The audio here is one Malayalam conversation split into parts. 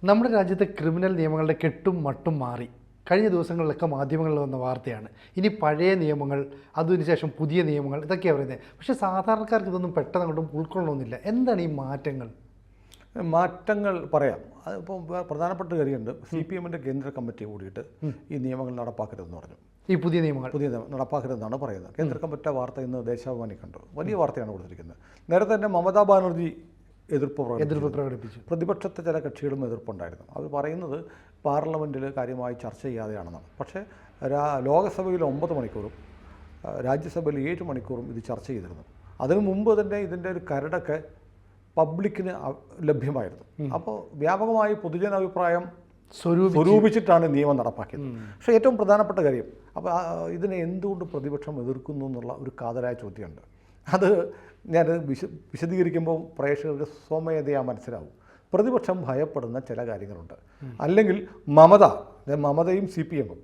നമ്മുടെ രാജ്യത്തെ ക്രിമിനൽ നിയമങ്ങളുടെ കെട്ടും മട്ടും മാറി. കഴിഞ്ഞ ദിവസങ്ങളിലൊക്കെ മാധ്യമങ്ങളിൽ വന്ന വാർത്തയാണ്. ഇനി പഴയ നിയമങ്ങൾ, അതിനുശേഷം പുതിയ നിയമങ്ങൾ, ഇതൊക്കെയാണ് പറയുന്നത്. പക്ഷേ സാധാരണക്കാർക്ക് ഇതൊന്നും പെട്ടെന്ന് അങ്ങോട്ടും ഉൾക്കൊള്ളണമെന്നില്ല. എന്താണ് ഈ മാറ്റങ്ങൾ? മാറ്റങ്ങൾ പറയാം. അതിപ്പോൾ പ്രധാനപ്പെട്ട കാര്യമുണ്ട്. CPM-ൻ്റെ കേന്ദ്ര കമ്മിറ്റി കൂടിയിട്ട് ഈ നിയമങ്ങൾ നടപ്പാക്കരുതെന്ന് പറഞ്ഞു. ഈ പുതിയ നിയമങ്ങൾ നടപ്പാക്കരുതെന്നാണ് പറയുന്നത്. കേന്ദ്ര കമ്മിറ്റി വാർത്ത ഇന്ന് ദേശാഭിമാനി കണ്ടു. വലിയ വാർത്തയാണ് കൊടുത്തിരിക്കുന്നത്. നേരത്തെ തന്നെ മമതാ ബാനർജി എതിർപ്പ് പ്രകടിപ്പിച്ചു. പ്രതിപക്ഷത്തെ ചില കക്ഷികളും എതിർപ്പുണ്ടായിരുന്നു. അവർ പറയുന്നത് പാർലമെൻറ്റിൽ കാര്യമായി ചർച്ച ചെയ്യാതെയാണെന്നാണ്. പക്ഷേ ലോകസഭയിൽ 9 മണിക്കൂറും രാജ്യസഭയിൽ 7 മണിക്കൂറും ഇത് ചർച്ച ചെയ്തിരുന്നു. അതിനു മുമ്പ് തന്നെ ഇതിൻ്റെ ഒരു കരടൊക്കെ പബ്ലിക്കിന് ലഭ്യമായിരുന്നു. അപ്പോൾ വ്യാപകമായി പൊതുജനാഭിപ്രായം സ്വരൂപിച്ചിട്ടാണ് നിയമം നടപ്പാക്കിയത്. പക്ഷേ ഏറ്റവും പ്രധാനപ്പെട്ട കാര്യം, അപ്പോൾ ഇതിനെ എന്തുകൊണ്ട് പ്രതിപക്ഷം എതിർക്കുന്നു എന്നുള്ള ഒരു കാതലായ ചോദ്യമുണ്ട്. അത് ഞാൻ വിശദീകരിക്കുമ്പോൾ പ്രേക്ഷകർക്ക് സ്വമേധയാ മനസ്സിലാവും. പ്രതിപക്ഷം ഭയപ്പെടുന്ന ചില കാര്യങ്ങളുണ്ട്. അല്ലെങ്കിൽ മമതയും CPM-ഉം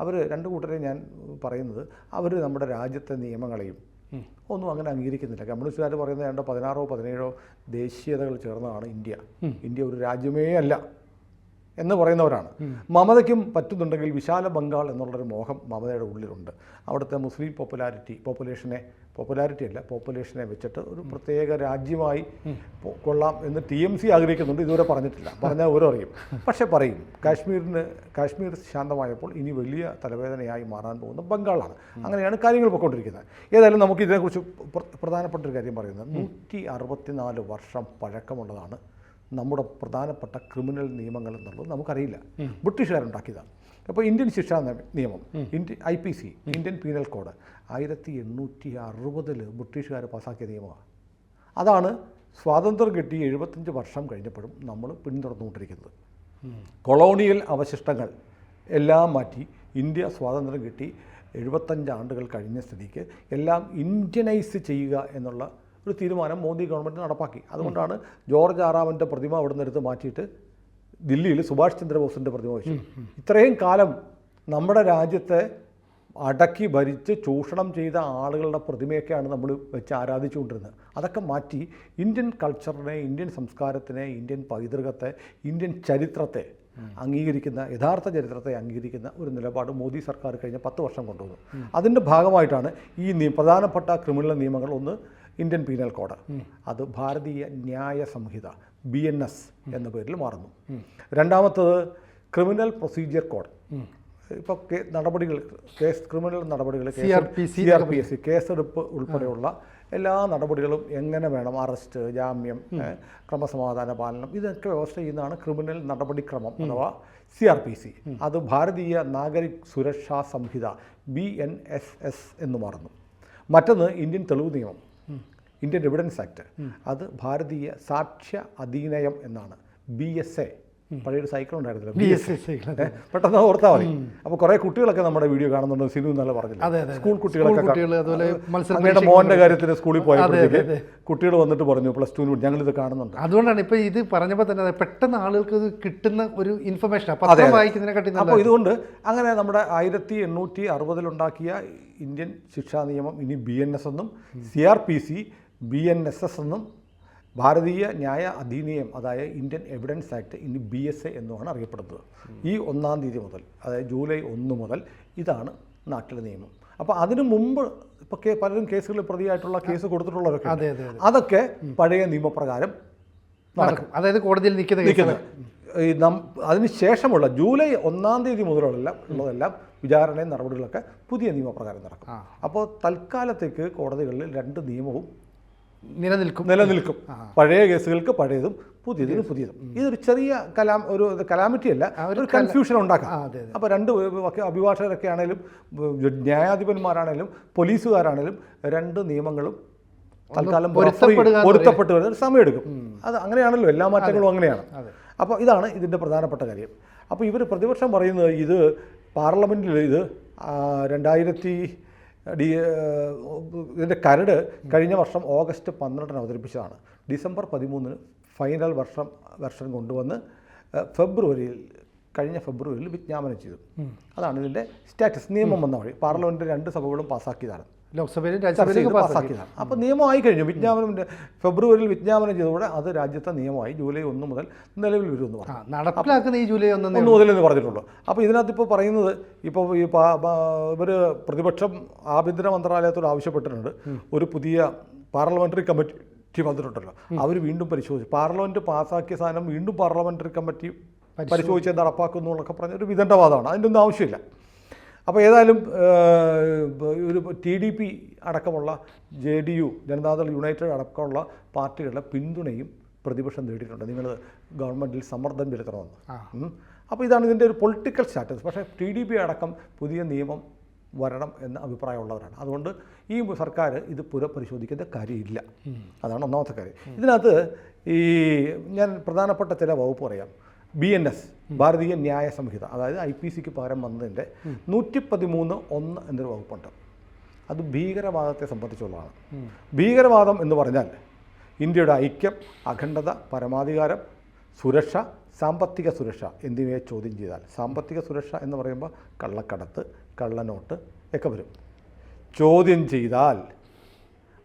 അവർ രണ്ടു കൂട്ടരെയും ഞാൻ പറയുന്നത്, അവർ നമ്മുടെ രാജ്യത്തെ നിയമങ്ങളെയും ഒന്നും അങ്ങനെ അംഗീകരിക്കുന്നില്ല. കമ്മ്യൂണിസ്റ്റുകാർ പറയുന്നത് 16 17 ദേശീയതകൾ ചേർന്നതാണ് ഇന്ത്യ ഒരു രാജ്യമേ അല്ല എന്ന് പറയുന്നവരാണ്. മമതയ്ക്കും പറ്റുന്നുണ്ടെങ്കിൽ വിശാല ബംഗാൾ എന്നുള്ളൊരു മോഹം മമതയുടെ ഉള്ളിലുണ്ട്. അവിടുത്തെ മുസ്ലിം പോപ്പുലേഷനെ വെച്ചിട്ട് ഒരു പ്രത്യേക രാജ്യമായി കൊള്ളാം എന്ന് TMC ആഗ്രഹിക്കുന്നുണ്ട്. ഇതുവരെ പറഞ്ഞിട്ടില്ല. പറഞ്ഞാൽ ഓരോ അറിയും. പക്ഷേ പറയും കാശ്മീർ ശാന്തമായപ്പോൾ ഇനി വലിയ തലവേദനയായി മാറാൻ പോകുന്ന ബംഗാളാണ്. അങ്ങനെയാണ് കാര്യങ്ങൾ പോയിക്കൊണ്ടിരിക്കുന്നത്. ഏതായാലും നമുക്ക് ഇതിനെക്കുറിച്ച് പ്രധാനപ്പെട്ട ഒരു കാര്യം പറയുന്നത്, 164 വർഷം പഴക്കമുള്ളതാണ് നമ്മുടെ പ്രധാനപ്പെട്ട ക്രിമിനൽ നിയമങ്ങൾ എന്നുള്ളത് നമുക്കറിയില്ല. ബ്രിട്ടീഷുകാരുണ്ടാക്കിയതാണ്. അപ്പോൾ ഇന്ത്യൻ ശിക്ഷാ നിയമം, IPC, ഇന്ത്യൻ പീനൽ കോഡ് 1860 ബ്രിട്ടീഷുകാർ പാസ്സാക്കിയ നിയമമാണ്. അതാണ് സ്വാതന്ത്ര്യം കിട്ടി 75 വർഷം കഴിഞ്ഞപ്പോഴും നമ്മൾ പിന്തുടർന്നുകൊണ്ടിരിക്കുന്നത്. കൊളോണിയൽ അവശിഷ്ടങ്ങൾ എല്ലാം മാറ്റി ഇന്ത്യ സ്വാതന്ത്ര്യം കിട്ടി 75 ആണ്ടുകൾ കഴിഞ്ഞ സ്ഥിതിക്ക് എല്ലാം ഇന്ത്യനൈസ് ചെയ്യുക എന്നുള്ള ഒരു തീരുമാനം മോദി ഗവൺമെൻറ് നടപ്പാക്കി. അതുകൊണ്ടാണ് ജോർജ് 6-ാമൻ്റെ പ്രതിമ അവിടെ നിന്ന് എടുത്ത് മാറ്റിയിട്ട് ദില്ലിയിൽ സുഭാഷ് ചന്ദ്രബോസിൻ്റെ പ്രതിമ വെച്ചു. ഇത്രയും കാലം നമ്മുടെ രാജ്യത്തെ അടക്കി ഭരിച്ച് ചൂഷണം ചെയ്ത ആളുകളുടെ പ്രതിമയൊക്കെയാണ് നമ്മൾ വെച്ച് ആരാധിച്ചുകൊണ്ടിരുന്നത്. അതൊക്കെ മാറ്റി ഇന്ത്യൻ കൾച്ചറിനെ, ഇന്ത്യൻ സംസ്കാരത്തിനെ, ഇന്ത്യൻ പൈതൃകത്തെ, ഇന്ത്യൻ ചരിത്രത്തെ അംഗീകരിക്കുന്ന, യഥാർത്ഥ ചരിത്രത്തെ അംഗീകരിക്കുന്ന ഒരു നിലപാട് മോദി സർക്കാർ കഴിഞ്ഞ 10 വർഷം കൊണ്ടുവന്നു. അതിൻ്റെ ഭാഗമായിട്ടാണ് ഈ പ്രധാനപ്പെട്ട ക്രിമിനൽ നിയമങ്ങൾ. ഒന്ന് ഇന്ത്യൻ പീനൽ കോഡ്, അത് ഭാരതീയ ന്യായ സംഹിത BNS എന്ന പേരിൽ മാറുന്നു. രണ്ടാമത്തത് ക്രിമിനൽ പ്രൊസീജിയർ കോഡ്. ഇപ്പോൾ ക്രിമിനൽ നടപടികൾ, CRPC, കേസെടുപ്പ് ഉൾപ്പെടെയുള്ള എല്ലാ നടപടികളും എങ്ങനെ വേണം, അറസ്റ്റ്, ജാമ്യം, ക്രമസമാധാന പാലനം, ഇതൊക്കെ വ്യവസ്ഥ ചെയ്യുന്നതാണ് ക്രിമിനൽ നടപടിക്രമം അഥവാ CRPC. അത് ഭാരതീയ നാഗരിക് സുരക്ഷാ സംഹിത BNSS എന്ന് മാറുന്നു. മറ്റൊന്ന് ഇന്ത്യൻ തെളിവ് നിയമം, ഇന്ത്യൻ എവിഡൻസ് ആക്ട്, അത് ഭാരതീയ സാക്ഷ്യ അധീനയം എന്നാണ്. BSA, പഴയൊരു സൈക്കിൾ ഉണ്ടായിരുന്നില്ല, പെട്ടെന്ന് ഓർത്താൽ മതി. അപ്പോൾ കുറേ കുട്ടികളൊക്കെ നമ്മുടെ വീഡിയോ കാണുന്നുണ്ട്. സിനു എന്നല്ല പറഞ്ഞില്ല, സ്കൂൾ കുട്ടികളൊക്കെ. അങ്ങയുടെ മോൻ്റെ കാര്യത്തിന് സ്കൂളിൽ പോയപ്പോഴത്തേക്ക് കുട്ടികൾ വന്നിട്ട് പറഞ്ഞു +2 ഞങ്ങളിത് കാണുന്നുണ്ട്. അതുകൊണ്ടാണ് ഇപ്പോൾ ഇത് പറഞ്ഞപ്പോൾ തന്നെ പെട്ടെന്ന് ആളുകൾക്ക് ഇത് കിട്ടുന്ന ഒരു ഇൻഫർമേഷൻ പത്രം വായിക്കുന്നതിനെക്കാട്ടി. അപ്പോൾ ഇതുകൊണ്ട് അങ്ങനെ നമ്മുടെ 1860 ഉണ്ടാക്കിയ ഇന്ത്യൻ ശിക്ഷാ നിയമം ഇനി BNS എന്നും CRPC BNSS എന്നും ഭാരതീയ ന്യായ അധീനിയം അതായത് ഇന്ത്യൻ എവിഡൻസ് ആക്ട് ഇനി BSA എന്നുമാണ് അറിയപ്പെടുന്നത്. ഈ 1-ാം തീയതി മുതൽ, അതായത് ജൂലൈ 1 മുതൽ ഇതാണ് നാട്ടിലെ നിയമം. അപ്പോൾ അതിനു മുമ്പ് ഇപ്പോൾ പലരും കേസുകളിൽ പ്രതിയായിട്ടുള്ള കേസ് കൊടുത്തിട്ടുള്ളവരൊക്കെ അതൊക്കെ പഴയ നിയമപ്രകാരം നടക്കും. അതായത് കോടതിയിൽ നിൽക്കുന്നത്. അതിനുശേഷമുള്ള ജൂലൈ 1-ാം തീയതി ഉള്ളതെല്ലാം വിചാരണയും നടപടികളൊക്കെ പുതിയ നിയമപ്രകാരം നടക്കും. അപ്പോൾ തൽക്കാലത്തേക്ക് കോടതികളിൽ 2 നിയമവും നിലനിൽക്കും. പഴയ കേസുകൾക്ക് പഴയതും പുതിയതിന് പുതിയതും. ഇതൊരു ചെറിയ കലാമിറ്റി അല്ല, ഒരു കൺഫ്യൂഷൻ ഉണ്ടാക്കാം. അപ്പോൾ 2 അഭിഭാഷകരൊക്കെ ആണെങ്കിലും ന്യായാധിപന്മാരാണെങ്കിലും പോലീസുകാരാണെങ്കിലും 2 നിയമങ്ങളും തൽക്കാലം പൊരുത്തപ്പെട്ട് വരുന്ന സമയമെടുക്കും. അത് അങ്ങനെയാണല്ലോ, എല്ലാ മാറ്റങ്ങളും അങ്ങനെയാണ്. അപ്പോൾ ഇതാണ് ഇതിൻ്റെ പ്രധാനപ്പെട്ട കാര്യം. അപ്പോൾ പ്രതിപക്ഷം പറയുന്നത് ഇത് പാർലമെൻറ്റിൽ ഇത് 2000 ഇതിൻ്റെ കരട് കഴിഞ്ഞ വർഷം ഓഗസ്റ്റ് 12-ന് അവതരിപ്പിച്ചതാണ്. ഡിസംബർ 13-ന് ഫൈനൽ വെർഷൻ കൊണ്ടുവന്ന് കഴിഞ്ഞ ഫെബ്രുവരിയിൽ വിജ്ഞാപനം ചെയ്തു. അതാണ് ഇതിൻ്റെ സ്റ്റാറ്റസ്. നിയമം വന്ന വഴി പാർലമെൻറ്റ് 2 സഭകളും പാസ്സാക്കിയതാണ്. ലോക്സഭയിലും ചർച്ച ചെയ്ത് രാജ്യസഭയിലും പാസ്സാക്കിയതാണ്. അപ്പോൾ നിയമമായി കഴിഞ്ഞു. വിജ്ഞാപനം ഫെബ്രുവരിയിൽ വിജ്ഞാപനം ചെയ്തതോടെ അത് രാജ്യത്തെ നിയമമായി ജൂലൈ 1 മുതൽ നിലവിൽ വരുമെന്ന് പറഞ്ഞു. നടപ്പിലാക്കുന്ന ഈ ജൂലൈ 1 മുതൽ എന്ന് പറഞ്ഞിട്ടുള്ളൂ. അപ്പോൾ ഇതിനകത്ത് ഇപ്പോൾ പറയുന്നത് ഇപ്പോൾ ഈ ഇവർ പ്രതിപക്ഷം ആഭ്യന്തര മന്ത്രാലയത്തോട് ആവശ്യപ്പെട്ടിട്ടുണ്ട് ഒരു പുതിയ പാർലമെൻ്ററി കമ്മിറ്റി വന്നിട്ടുണ്ടല്ലോ, അവർ വീണ്ടും പരിശോധിച്ചു പാർലമെൻറ്റ് പാസ്സാക്കിയ സാധനം വീണ്ടും പാർലമെൻ്ററി കമ്മിറ്റി പരിശോധിച്ച് നടപ്പാക്കുന്നു എന്നൊക്കെ പറഞ്ഞൊരു വിദണ്ഡവാദമാണ്. അതിൻ്റെ ഒന്നും ആവശ്യമില്ല. അപ്പോൾ ഏതായാലും ഒരു TDP അടക്കമുള്ള JDU ജനതാദൾ യുണൈറ്റഡ് അടക്കമുള്ള പാർട്ടികളുടെ പിന്തുണയും പ്രതിപക്ഷം നേടിയിട്ടുണ്ട്. നിങ്ങൾ ഗവൺമെൻറ്റിൽ സമ്മർദ്ദം ചെലുത്തണമെന്ന്. അപ്പോൾ ഇതാണ് ഇതിൻ്റെ ഒരു പൊളിറ്റിക്കൽ സ്റ്റാറ്റസ്. പക്ഷേ TDP അടക്കം പുതിയ നിയമം വരണം എന്ന അഭിപ്രായമുള്ളവരാണ്. അതുകൊണ്ട് ഈ സർക്കാർ ഇത് പുനഃപരിശോധിക്കേണ്ട കാര്യമില്ല. അതാണ് ഒന്നാമത്തെ കാര്യം. ഇതിനകത്ത് ഞാൻ പ്രധാനപ്പെട്ട ചില വകുപ്പ് പറയാം. BNS ഭാരതീയ ന്യായ സംഹിത, അതായത് IPCക്ക് പകരം വന്നതിൻ്റെ 113(1) എന്നൊരു വകുപ്പുണ്ട്. അത് ഭീകരവാദത്തെ സംബന്ധിച്ചുള്ളതാണ്. ഭീകരവാദം എന്ന് പറഞ്ഞാൽ ഇന്ത്യയുടെ ഐക്യം, അഖണ്ഡത, പരമാധികാരം, സുരക്ഷ, സാമ്പത്തിക സുരക്ഷ എന്നിവയെ ചോദ്യം ചെയ്താൽ, സാമ്പത്തിക സുരക്ഷ എന്ന് പറയുമ്പോൾ കള്ളക്കടത്ത്, കള്ളനോട്ട് ഒക്കെ വരും. ചോദ്യം ചെയ്താൽ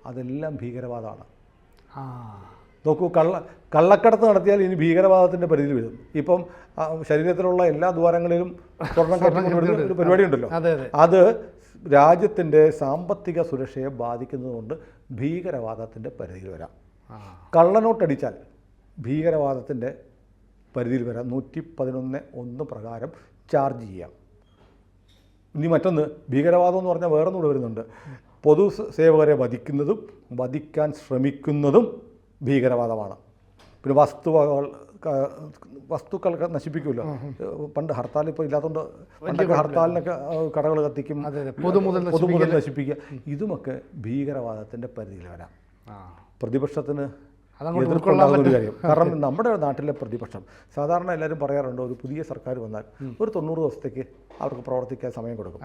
അതെല്ലാം ഭീകരവാദമാണ്. നോക്കൂ, കള്ളക്കടത്ത് നടത്തിയാൽ ഇനി ഭീകരവാദത്തിൻ്റെ പരിധിയിൽ വരും. ഇപ്പം ശരീരത്തിലുള്ള എല്ലാ ദ്വാരങ്ങളിലും സ്വർണ്ണം കടത്തിക്കൊണ്ടുവരുന്ന ഒരു പരിപാടി ഉണ്ടല്ലോ, അത് രാജ്യത്തിൻ്റെ സാമ്പത്തിക സുരക്ഷയെ ബാധിക്കുന്നതുകൊണ്ട് ഭീകരവാദത്തിൻ്റെ പരിധിയിൽ വരാം. കള്ളനോട്ടടിച്ചാൽ ഭീകരവാദത്തിൻ്റെ പരിധിയിൽ വരാം. 111(1) പ്രകാരം ചാർജ് ചെയ്യാം. ഇനി മറ്റൊന്ന്, ഭീകരവാദം എന്ന് പറഞ്ഞാൽ വേറൊന്നുകൂടെ വരുന്നുണ്ട്. പൊതു സേവകരെ വധിക്കുന്നതും വധിക്കാൻ ശ്രമിക്കുന്നതും ഭീകരവാദമാണ്. പിന്നെ വസ്തുക്കളൊക്കെ നശിപ്പിക്കുമല്ലോ. പണ്ട് ഹർത്താൽ ഇപ്പോൾ ഇല്ലാത്തതുകൊണ്ട് പണ്ടൊക്കെ ഹർത്താലിനൊക്കെ കടകൾ കത്തിക്കും, പൊതുമുതൽ നശിപ്പിക്കുക, ഇതുമൊക്കെ ഭീകരവാദത്തിൻ്റെ പരിധിയിൽ വരാം. പ്രതിപക്ഷത്തിന് എതിർക്കൊള്ളാവുന്ന ഒരു കാര്യം. കാരണം നമ്മുടെ നാട്ടിലെ പ്രതിപക്ഷം സാധാരണ എല്ലാവരും പറയാറുണ്ട്, ഒരു പുതിയ സർക്കാർ വന്നാൽ ഒരു 90 ദിവസത്തേക്ക് അവർക്ക് പ്രവർത്തിക്കാൻ സമയം കൊടുക്കും,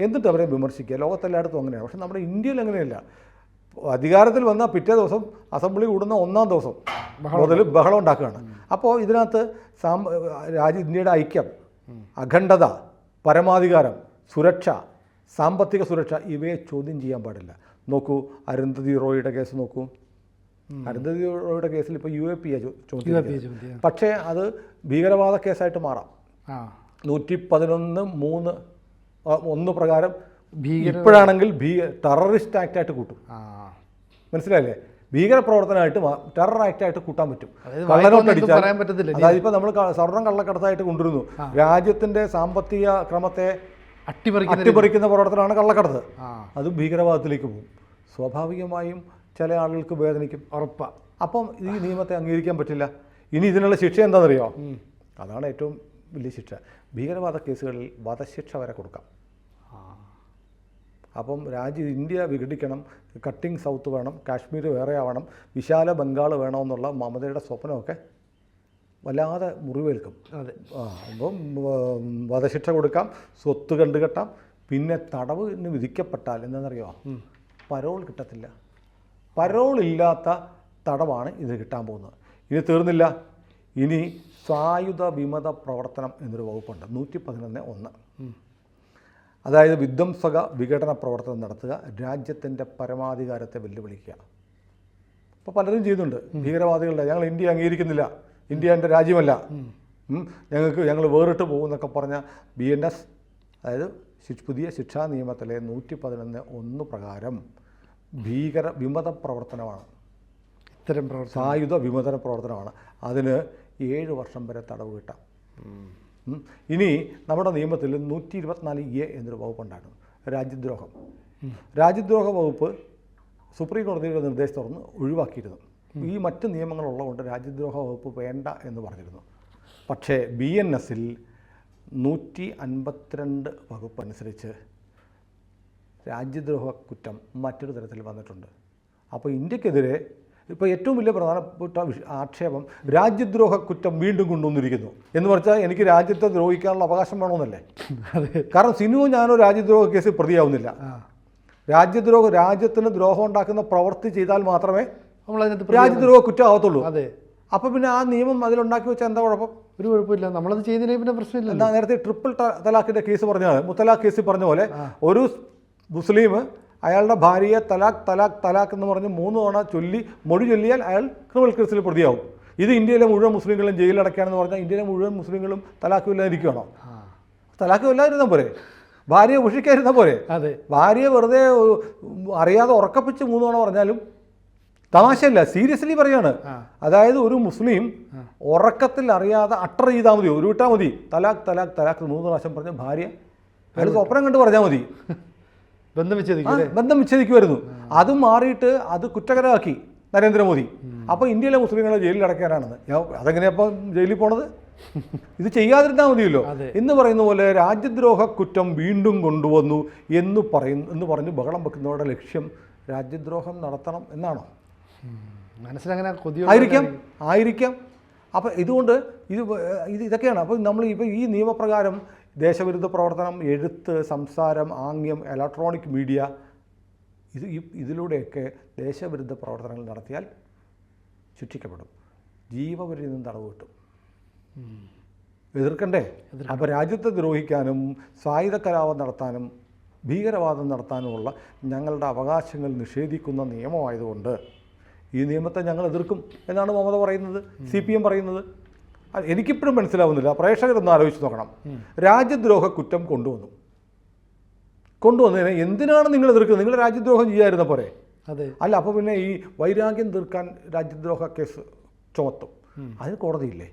എന്നിട്ട് അവരെ വിമർശിക്കുക. ലോകത്തെല്ലായിടത്തും അങ്ങനെയാണ്. പക്ഷേ നമ്മുടെ ഇന്ത്യയിൽ അങ്ങനെയല്ല. അധികാരത്തിൽ വന്നാൽ പിറ്റേ ദിവസം അസംബ്ലി കൂടുന്ന 1-ാം ദിവസം മുതൽ ബഹളം ഉണ്ടാക്കുകയാണ്. അപ്പോൾ ഇതിനകത്ത് ഇന്ത്യയുടെ ഐക്യം, അഖണ്ഡത, പരമാധികാരം, സുരക്ഷ, സാമ്പത്തിക സുരക്ഷ ഇവയെ ചോദ്യം ചെയ്യാൻ പാടില്ല. നോക്കൂ, അരുന്ധതി റോയിയുടെ കേസ് നോക്കൂ. അരുന്ധതി റോയിയുടെ കേസിൽ ഇപ്പോൾ UAP ചോദ്യം, പക്ഷേ അത് ഭീകരവാദ കേസായിട്ട് മാറാം. 111(1) പ്രകാരം ഇപ്പോഴാണെങ്കിൽ ടെററിസ്റ്റ് ആക്റ്റായിട്ട് കൂട്ടും. മനസ്സിലായില്ലേ? ഭീകരപ്രവർത്തനമായിട്ട് ടെറർ ആക്റ്റായിട്ട് കൂട്ടാൻ പറ്റും. കള്ളനോട്ടടിച്ചാൽ, അതായത് ഇപ്പോൾ നമ്മൾ സ്വർണ്ണം കള്ളക്കടത്തായിട്ട് കൊണ്ടുവരുന്നു. രാജ്യത്തിൻ്റെ സാമ്പത്തിക ക്രമത്തെ അട്ടിമറിക്കുന്ന പ്രവർത്തനമാണ് കള്ളക്കടത്ത്. അതും ഭീകരവാദത്തിലേക്ക് പോകും. സ്വാഭാവികമായും ചില ആളുകൾക്ക് വേദനിക്കും, ഉറപ്പാണ്. അപ്പം ഈ നിയമത്തെ അംഗീകരിക്കാൻ പറ്റില്ല. ഇനി ഇതിനുള്ള ശിക്ഷ എന്താണെന്നറിയോ? അതാണ് ഏറ്റവും വലിയ ശിക്ഷ. ഭീകരവാദ കേസുകളിൽ വധശിക്ഷ വരെ കൊടുക്കാം. അപ്പം ഇന്ത്യ വിഘടിക്കണം, കട്ടിംഗ് സൗത്ത് വേണം, കാശ്മീർ വേറെ ആവണം, വിശാല ബംഗാൾ വേണമെന്നുള്ള മമതയുടെ സ്വപ്നമൊക്കെ വല്ലാതെ മുറിവേൽക്കും. അപ്പം വധശിക്ഷ കൊടുക്കാം, സ്വത്ത് കണ്ടുകെട്ടാം. പിന്നെ തടവിന് വിധിക്കപ്പെട്ടാൽ എന്താണെന്നറിയോ? പരോൾ കിട്ടത്തില്ല. പരോൾ ഇല്ലാത്ത തടവാണ് ഇത് കിട്ടാൻ പോകുന്നത്. ഇനി തീർന്നില്ല. ഇനി സായുധ വിമത പ്രവർത്തനം എന്നൊരു വകുപ്പുണ്ട്, 111(1). അതായത് വിധ്വംസക വിഘടന പ്രവർത്തനം നടത്തുക, രാജ്യത്തിൻ്റെ പരമാധികാരത്തെ വെല്ലുവിളിക്കുക. അപ്പോൾ പലരും ചെയ്യുന്നുണ്ട്. ഭീകരവാദികളുടെ ഞങ്ങൾ ഇന്ത്യ അംഗീകരിക്കുന്നില്ല, ഇന്ത്യ എൻ്റെ രാജ്യമല്ല, ഞങ്ങൾ വേറിട്ട് പോകുമെന്നൊക്കെ പറഞ്ഞ BNS, അതായത് പുതിയ ശിക്ഷാ നിയമത്തിലെ 111(1) പ്രകാരം വിമത പ്രവർത്തനമാണ്. ഇത്തരം സായുധ വിമത പ്രവർത്തനമാണ്. അതിന് 7 വർഷം വരെ തടവ് കിട്ടാം. ഇനി നമ്മുടെ നിയമത്തിൽ 124(a) എന്നൊരു വകുപ്പുണ്ടായിരുന്നു, രാജ്യദ്രോഹം. രാജ്യദ്രോഹ വകുപ്പ് സുപ്രീം കോടതിയുടെ നിർദ്ദേശത്തെ തുടർന്ന് ഒഴിവാക്കിയിരുന്നു. ഈ മറ്റ് നിയമങ്ങളുള്ളതുകൊണ്ട് രാജ്യദ്രോഹ വകുപ്പ് വേണ്ട എന്ന് പറഞ്ഞിരുന്നു. പക്ഷേ BNSൽ 152 വകുപ്പ് അനുസരിച്ച് രാജ്യദ്രോഹ കുറ്റം മറ്റൊരു തരത്തിൽ വന്നിട്ടുണ്ട്. അപ്പോൾ ഇന്ത്യക്കെതിരെ ഇപ്പോൾ ഏറ്റവും വലിയ പ്രധാനപ്പെട്ട ആക്ഷേപം രാജ്യദ്രോഹ കുറ്റം വീണ്ടും കൊണ്ടുവന്നിരിക്കുന്നു എന്ന് പറഞ്ഞാൽ എനിക്ക് രാജ്യത്തെ ദ്രോഹിക്കാനുള്ള അവകാശം വേണമെന്നല്ലേ? കാരണം സിനുവോ ഞാനോ രാജ്യദ്രോഹ കേസിൽ പ്രതിയാവുന്നില്ല. രാജ്യത്തിന് ദ്രോഹം ഉണ്ടാക്കുന്ന പ്രവൃത്തി ചെയ്താൽ മാത്രമേ രാജ്യദ്രോഹ കുറ്റം ആവത്തുള്ളൂ. അപ്പോൾ പിന്നെ ആ നിയമം അതിലുണ്ടാക്കി വെച്ചാൽ എന്താ കുഴപ്പം? ഒരു കുഴപ്പമില്ല, നമ്മളത് ചെയ്തതിനെ പിന്നെ പ്രശ്നമില്ല. എന്താ നേരത്തെ ട്രിപ്പിൾ തലാഖിൻ്റെ കേസ് പറഞ്ഞാൽ, മുത്തലാഖ് കേസിൽ പറഞ്ഞ പോലെ ഒരു മുസ്ലിം അയാളുടെ ഭാര്യയെ തലാഖ് തലാഖ് തലാഖ് എന്ന് പറഞ്ഞ് 3 തവണ മൊഴി ചൊല്ലിയാൽ അയാൾ ക്രിമിനൽ കേസിൽ പ്രതിയാവും. ഇത് ഇന്ത്യയിലെ മുഴുവൻ മുസ്ലിങ്ങളും ജയിലടയ്ക്കാണെന്ന് പറഞ്ഞാൽ ഇന്ത്യയിലെ മുഴുവൻ മുസ്ലിങ്ങളും തലാഖ് ഇല്ലാതിരിക്കുകയാണോ? തലാഖ് ഇല്ലാതിരുന്നാൽ പോരെ, ഭാര്യയെ ഉപേക്ഷിക്കാതിരുന്നാൽ പോരെ. അതെ, ഭാര്യയെ വെറുതെ അറിയാതെ ഉറക്കപ്പിച്ച് 3 തവണ പറഞ്ഞാലും തമാശയല്ല, സീരിയസ്ലി പറയാണ്. അതായത് ഒരു മുസ്ലിം ഉറക്കത്തിൽ അറിയാതെ അട്ടർ ചെയ്താൽ മതി, ഉരുവിട്ടാൽ മതി, തലാഖ് തലാഖ് തലാഖ് 3 പ്രാവശ്യം പറഞ്ഞ ഭാര്യ അയാൾ സ്വപ്നം കണ്ട് പറഞ്ഞാൽ മതി, ബന്ധം വിച്ഛേദിക്കുമായിരുന്നു. അത് മാറിയിട്ട് അത് കുറ്റകരമാക്കി നരേന്ദ്രമോദി. അപ്പോൾ ഇന്ത്യയിലെ മുസ്ലിങ്ങളെ ജയിലിൽ അടയ്ക്കാനാണെന്ന്. അതെങ്ങനെയാ അപ്പം ജയിലിൽ പോണത്? ഇത് ചെയ്യാതിരുന്നാൽ മതിയല്ലോ. എന്ന് പറയുന്ന പോലെ രാജ്യദ്രോഹ കുറ്റം വീണ്ടും കൊണ്ടുവന്നു എന്ന് പറഞ്ഞ് ബഹളം വെക്കുന്നവരുടെ ലക്ഷ്യം രാജ്യദ്രോഹം നടത്തണം എന്നാണോ? മനസ്സിലങ്ങനെ ആയിരിക്കാം. അപ്പം ഇതുകൊണ്ട് ഇതൊക്കെയാണ്. അപ്പോൾ നമ്മൾ ഇപ്പോൾ ഈ നിയമപ്രകാരം ദേശവിരുദ്ധ പ്രവർത്തനം, എഴുത്ത്, സംസാരം, ആംഗ്യം, ഇലക്ട്രോണിക് മീഡിയ, ഇതിലൂടെയൊക്കെ ദേശവിരുദ്ധ പ്രവർത്തനങ്ങൾ നടത്തിയാൽ ശിക്ഷിക്കപ്പെടും, ജീവപര്യന്തം തടവ് കിട്ടും. എതിർക്കണ്ടേ? അപ്പോൾ രാജ്യത്തെ ദ്രോഹിക്കാനും സായുധ കലാപം നടത്താനും ഭീകരവാദം നടത്താനുമുള്ള ഞങ്ങളുടെ അവകാശങ്ങൾ നിഷേധിക്കുന്ന നിയമമായതുകൊണ്ട് ഈ നിയമത്തെ ഞങ്ങൾ എതിർക്കും എന്നാണ് മമത പറയുന്നത്, CPM പറയുന്നത്. എനിക്കിപ്പോഴും മനസ്സിലാവുന്നില്ല. പ്രേക്ഷകരൊന്ന് ആലോചിച്ച് നോക്കണം. രാജ്യദ്രോഹ കുറ്റം കൊണ്ടുവന്നതിനെ എന്തിനാണ് നിങ്ങൾ എതിർക്കുന്നത്? നിങ്ങൾ രാജ്യദ്രോഹം ചെയ്യാതിരുന്ന പോരെ? അല്ല, അപ്പോൾ പിന്നെ ഈ വൈരാഗ്യം തീർക്കാൻ രാജ്യദ്രോഹ കേസ് ചുമത്തും. അതിന് കോടതിയില്ലേ?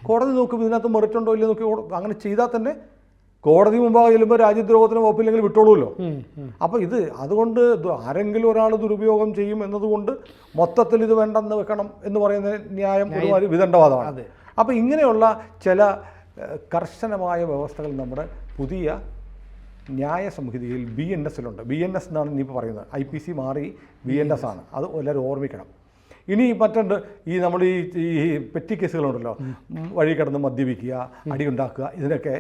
കോടതി നോക്കും ഇതിനകത്ത് മെറിറ്റുണ്ടോ ഇല്ലയോ നോക്കി. അങ്ങനെ ചെയ്താൽ തന്നെ കോടതി മുമ്പാകെ ചെല്ലുമ്പോൾ രാജ്യദ്രോഹത്തിന് വകുപ്പില്ലെങ്കിൽ വിട്ടോളൂല്ലോ. അപ്പോൾ അതുകൊണ്ട് ആരെങ്കിലും ഒരാൾ ദുരുപയോഗം ചെയ്യും എന്നതുകൊണ്ട് മൊത്തത്തിൽ ഇത് വേണ്ടെന്ന് വെക്കണം എന്ന് പറയുന്ന ന്യായം ഒരുമാതിരി വിദണ്ഡവാദമാണ്. അപ്പോൾ ഇങ്ങനെയുള്ള ചില കർശനമായ വ്യവസ്ഥകൾ നമ്മുടെ പുതിയ ന്യായ സംഹിതയിൽ BNS-ലുണ്ട്. BNS എന്നാണ് ഇനിയിപ്പോൾ പറയുന്നത്. IPC മാറി BNS ആണ്. അത് എല്ലാവരും ഓർമ്മിക്കണം. ഇനി മറ്റുണ്ട് നമ്മൾ ഈ പെറ്റി കേസുകളുണ്ടല്ലോ, വഴി കിടന്ന് മദ്യപിക്കുക, അടിയുണ്ടാക്കുക, ഇതിനൊക്കെ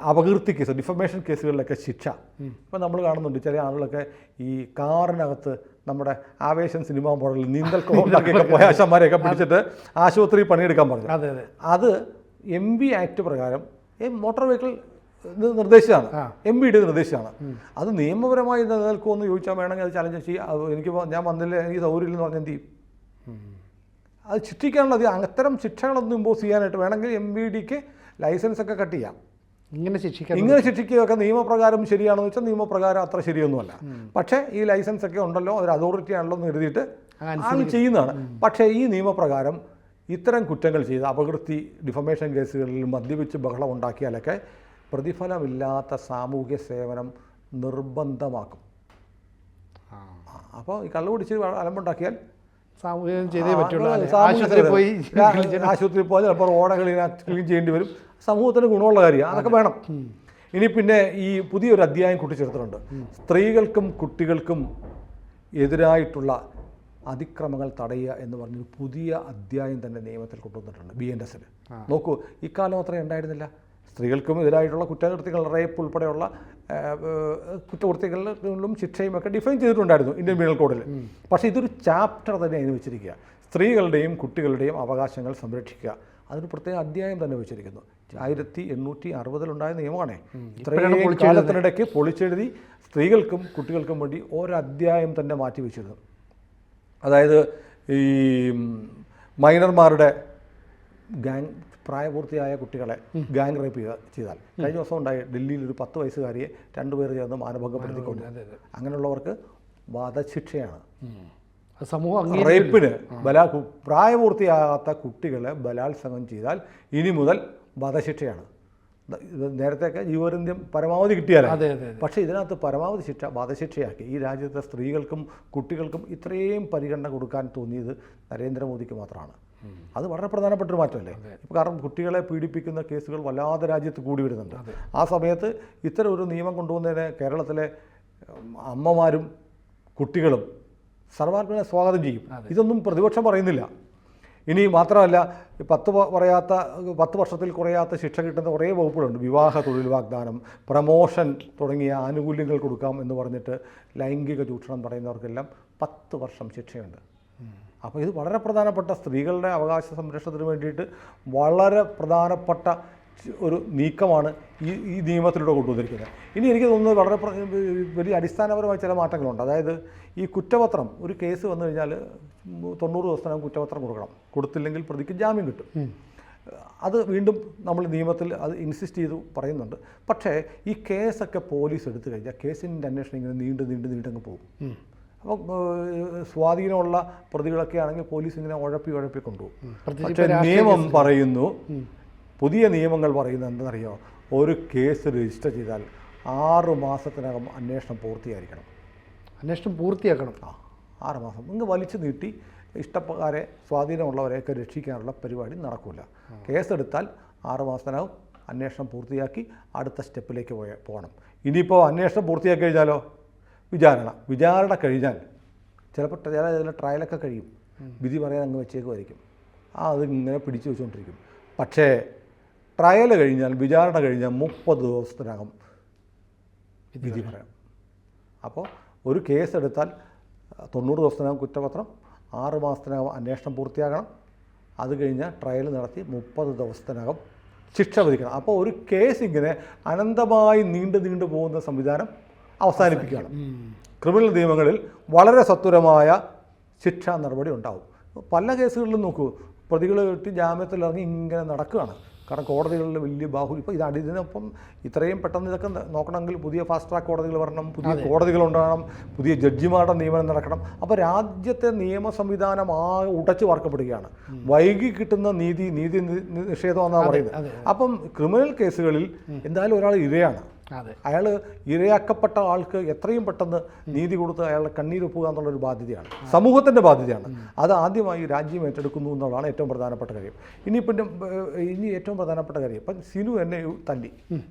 അപകീർത്തി കേസ്, ഡിഫമേഷൻ കേസുകളിലൊക്കെ ശിക്ഷ. ഇപ്പം നമ്മൾ കാണുന്നുണ്ട് ചില ആളുകളൊക്കെ ഈ കാറിനകത്ത് നമ്മുടെ ആവേശം സിനിമാ മോഡലിൽ നീന്തൽ കോളിലൊക്കെ പോയ ആശന്മാരെയൊക്കെ പിടിച്ചിട്ട് ആശുപത്രി പണിയെടുക്കാൻ പറഞ്ഞു. അത് MV ആക്ട് പ്രകാരം മോട്ടോർ വെഹിക്കിൾ നിർദ്ദേശമാണ്, MVയുടെ നിർദ്ദേശമാണ്. അത് നിയമപരമായി നിലനിൽക്കുമെന്ന് ചോദിച്ചാൽ വേണമെങ്കിൽ അത് ചലഞ്ച് ചെയ്യാം. ഞാൻ വന്നില്ല, എനിക്ക് സൗകര്യമില്ലെന്ന് പറഞ്ഞാൽ എന്ത് ചെയ്യും? അത് ശിക്ഷിക്കാനുള്ളത് അത്തരം ശിക്ഷകളൊന്നും ഇമ്പോസ് ചെയ്യാനായിട്ട് വേണമെങ്കിൽ MVDക്ക് ലൈസൻസൊക്കെ കട്ട് ചെയ്യാം. ഇങ്ങനെ ശിക്ഷിക്കുകയൊക്കെ നിയമപ്രകാരം ശരിയാണെന്ന് വെച്ചാൽ നിയമപ്രകാരം അത്ര ശരിയൊന്നുമല്ല. പക്ഷേ ഈ ലൈസൻസൊക്കെ ഉണ്ടല്ലോ, അതൊരു അതോറിറ്റി ആണല്ലോ എന്ന് കരുതിയിട്ട് ആൾ ചെയ്യുന്നതാണ്. പക്ഷേ ഈ നിയമപ്രകാരം ഇത്തരം കുറ്റങ്ങൾ ചെയ്ത് അപകീർത്തി, ഡിഫമേഷൻ കേസുകളിൽ മദ്യപിച്ച് ബഹളം ഉണ്ടാക്കിയാലൊക്കെ പ്രതിഫലമില്ലാത്ത സാമൂഹ്യ സേവനം നിർബന്ധമാക്കും. അപ്പോൾ ഈ കള്ളു പിടിച്ച് അലമ്പുണ്ടാക്കിയാൽ ആശുപത്രിയിൽ പോയി ചിലപ്പോൾ റോഡുകളിൽ ക്ലീൻ ചെയ്യേണ്ടി വരും. സമൂഹത്തിന് ഗുണമുള്ള കാര്യമാണ്, അതൊക്കെ വേണം. ഇനി പിന്നെ ഈ പുതിയൊരു അധ്യായം കൂട്ടിച്ചേർത്തിട്ടുണ്ട്. സ്ത്രീകൾക്കും കുട്ടികൾക്കും എതിരായിട്ടുള്ള അതിക്രമങ്ങൾ തടയുക എന്ന് പറഞ്ഞൊരു പുതിയ അധ്യായം തന്നെ നിയമത്തിൽ കൊണ്ടുവന്നിട്ടുണ്ട് BNS-ൽ. നോക്കൂ, ഇക്കാലം അത്രയും ഉണ്ടായിരുന്നില്ല. സ്ത്രീകൾക്കും എതിരായിട്ടുള്ള കുറ്റകൃത്യങ്ങൾ, റേപ്പ് ഉൾപ്പെടെയുള്ള കുറ്റകൃത്യങ്ങളിലും ശിക്ഷയും ഒക്കെ ഡിഫൈൻ ചെയ്തിട്ടുണ്ടായിരുന്നു ഇന്ത്യൻ പീനൽ കോഡിൽ. പക്ഷേ ഇതൊരു ചാപ്റ്റർ തന്നെ അതിന് വെച്ചിരിക്കുക. സ്ത്രീകളുടെയും കുട്ടികളുടെയും അവകാശങ്ങൾ സംരക്ഷിക്കുക. അതൊരു പ്രത്യേക അധ്യായം തന്നെ വെച്ചിരിക്കുന്നു. 1860-ലുണ്ടായ നിയമമാണേ. ഇത്രയും കാലത്തിനിടയ്ക്ക് പൊളിച്ചെഴുതി സ്ത്രീകൾക്കും കുട്ടികൾക്കും വേണ്ടി ഒരധ്യായം തന്നെ മാറ്റി വെച്ചിരുന്നു. അതായത് ഈ മൈനർമാരുടെ പ്രായപൂർത്തിയായ കുട്ടികളെ ഗാങ് റേപ്പ് ചെയ്താൽ, കഴിഞ്ഞ ദിവസം ഉണ്ടായി ഡൽഹിയിൽ ഒരു 10 വയസ്സുകാരിയെ 2 പേർ ചേർന്ന് മാനഭംഗപ്പെടുത്തിക്കൊണ്ട്, അങ്ങനെയുള്ളവർക്ക് വധശിക്ഷയാണ്. റേപ്പിന് പ്രായപൂർത്തിയാകാത്ത കുട്ടികളെ ബലാത്സംഗം ചെയ്താൽ ഇനി മുതൽ വധശിക്ഷയാണ്. നേരത്തെയൊക്കെ ജീവപര്യന്തം പരമാവധി കിട്ടിയാലേ, പക്ഷേ ഇതിനകത്ത് പരമാവധി ശിക്ഷ വധശിക്ഷയാക്കി. ഈ രാജ്യത്തെ സ്ത്രീകൾക്കും കുട്ടികൾക്കും ഇത്രയും പരിഗണന കൊടുക്കാൻ തോന്നിയത് നരേന്ദ്രമോദിക്ക് മാത്രമാണ്. അത് വളരെ പ്രധാനപ്പെട്ടൊരു മാറ്റമല്ലേ? ഇപ്പോൾ കാരണം കുട്ടികളെ പീഡിപ്പിക്കുന്ന കേസുകൾ വല്ലാതെ രാജ്യത്ത് കൂടി വരുന്നുണ്ട്. ആ സമയത്ത് ഇത്തരം ഒരു നിയമം കൊണ്ടുവന്നതിനെ കേരളത്തിലെ അമ്മമാരും കുട്ടികളും സർവാത്മനെ സ്വാഗതം ചെയ്യും. ഇതൊന്നും പ്രതിപക്ഷം പറയുന്നില്ല. ഇനി മാത്രമല്ല, 10 വർഷത്തിൽ കുറയാത്ത ശിക്ഷ കിട്ടുന്ന കുറേ വകുപ്പുകളുണ്ട്. വിവാഹ തൊഴിൽ വാഗ്ദാനം, പ്രമോഷൻ തുടങ്ങിയ ആനുകൂല്യങ്ങൾ കൊടുക്കാം എന്ന് പറഞ്ഞിട്ട് ലൈംഗിക ചൂഷണം പറയുന്നവർക്കെല്ലാം 10 വർഷം ശിക്ഷയുണ്ട്. അപ്പോൾ ഇത് വളരെ പ്രധാനപ്പെട്ട സ്ത്രീകളുടെ അവകാശ സംരക്ഷണത്തിന് വേണ്ടിയിട്ട് വളരെ പ്രധാനപ്പെട്ട ഒരു നീക്കമാണ് ഈ നിയമത്തിലൂടെ കൊണ്ടുവന്നിരിക്കുന്നത്. ഇനി എനിക്ക് തോന്നുന്നത് വളരെ വലിയ അടിസ്ഥാനപരമായ ചില മാറ്റങ്ങളുണ്ട്. അതായത് ഈ കുറ്റപത്രം, ഒരു കേസ് വന്നു കഴിഞ്ഞാൽ 90 ദിവസത്തിനകം കുറ്റപത്രം കൊടുക്കണം. കൊടുത്തില്ലെങ്കിൽ പ്രതിക്ക് ജാമ്യം കിട്ടും. അത് വീണ്ടും നമ്മൾ നിയമത്തിൽ അത് ഇൻസിസ്റ്റ് ചെയ്തു പറയുന്നുണ്ട്. പക്ഷേ ഈ കേസൊക്കെ പോലീസ് എടുത്തു കഴിഞ്ഞാൽ കേസിൻ്റെ അന്വേഷണം ഇങ്ങനെ നീണ്ടങ്ങ് പോകും. അപ്പം സ്വാധീനമുള്ള പ്രതികളൊക്കെ ആണെങ്കിൽ പോലീസ് ഇങ്ങനെ ഉഴപ്പി കൊണ്ടുപോകും. പക്ഷേ നിയമം പറയുന്നു, പുതിയ നിയമങ്ങൾ പറയുന്നത് എന്താണെന്നറിയോ? ഒരു കേസ് രജിസ്റ്റർ ചെയ്താൽ 6 മാസത്തിനകം അന്വേഷണം പൂർത്തിയായിരിക്കണം. അന്വേഷണം പൂർത്തിയാക്കണം. 6 മാസം. ഇങ്ങ് വലിച്ചു നീട്ടി ഇഷ്ടക്കാരെ, സ്വാധീനമുള്ളവരെയൊക്കെ രക്ഷിക്കാനുള്ള പരിപാടി നടക്കില്ല. കേസെടുത്താൽ 6 മാസത്തിനകം അന്വേഷണം പൂർത്തിയാക്കി അടുത്ത സ്റ്റെപ്പിലേക്ക് പോകണം. ഇനിയിപ്പോൾ അന്വേഷണം പൂർത്തിയാക്കി കഴിഞ്ഞാലോ വിചാരണ കഴിഞ്ഞാൽ ചിലപ്പോൾ ചില ട്രയലൊക്കെ കഴിയും, വിധി പറയാൻ അങ്ങ് വെച്ചേക്കുമായിരിക്കും. അതിങ്ങനെ പിടിച്ചു വെച്ചുകൊണ്ടിരിക്കും. പക്ഷേ ട്രയൽ കഴിഞ്ഞാൽ, വിചാരണ കഴിഞ്ഞാൽ 30 ദിവസത്തിനകം വിധി പറയാം. അപ്പോൾ ഒരു കേസെടുത്താൽ 90 ദിവസത്തിനകം കുറ്റപത്രം, 6 മാസത്തിനകം അന്വേഷണം പൂർത്തിയാകണം. അത് കഴിഞ്ഞാൽ ട്രയൽ നടത്തി 30 ദിവസത്തിനകം ശിക്ഷ വിധിക്കണം. അപ്പോൾ ഒരു കേസ് ഇങ്ങനെ അനന്തമായി നീണ്ടു പോകുന്ന സംവിധാനം അവസാനിപ്പിക്കുകയാണ്. ക്രിമിനൽ നിയമങ്ങളിൽ വളരെ സത്വരമായ ശിക്ഷാ നടപടി ഉണ്ടാവും. പല കേസുകളിലും നോക്കൂ, പ്രതികൾ കിട്ടി ജാമ്യത്തിലിറങ്ങി ഇങ്ങനെ നടക്കുകയാണ്. കാരണം കോടതികളിൽ വലിയ ബാഹുല്യം. ഇപ്പോൾ ഇതിനൊപ്പം ഇത്രയും പെട്ടെന്ന് ഇതൊക്കെ നോക്കണമെങ്കിൽ പുതിയ ഫാസ്റ്റ് ട്രാക്ക് കോടതികൾ വരണം, പുതിയ കോടതികളുണ്ടാകണം, പുതിയ ജഡ്ജിമാരുടെ നിയമനം നടക്കണം. അപ്പോൾ രാജ്യത്തെ നിയമ സംവിധാനം ഉടച്ചു വാർക്കപ്പെടുകയാണ്. വൈകി കിട്ടുന്ന നീതി നിഷേധമെന്നാണ് പറയുന്നത്. അപ്പം ക്രിമിനൽ കേസുകളിൽ എന്തായാലും ഒരാൾ ഇരയാണ്. അയാൾ ഇരയാക്കപ്പെട്ട ആൾക്ക് എത്രയും പെട്ടെന്ന് നീതി കൊടുത്ത് അയാളുടെ കണ്ണീരൊപ്പുക എന്നുള്ളൊരു ബാധ്യതയാണ്, സമൂഹത്തിൻ്റെ ബാധ്യതയാണ്. അത് ആദ്യമായി രാജ്യം ഏറ്റെടുക്കുന്നു എന്നുള്ളതാണ് ഏറ്റവും പ്രധാനപ്പെട്ട കാര്യം. ഇനി ഏറ്റവും പ്രധാനപ്പെട്ട കാര്യം, ഇപ്പം സിനു എന്നെ തല്ലി.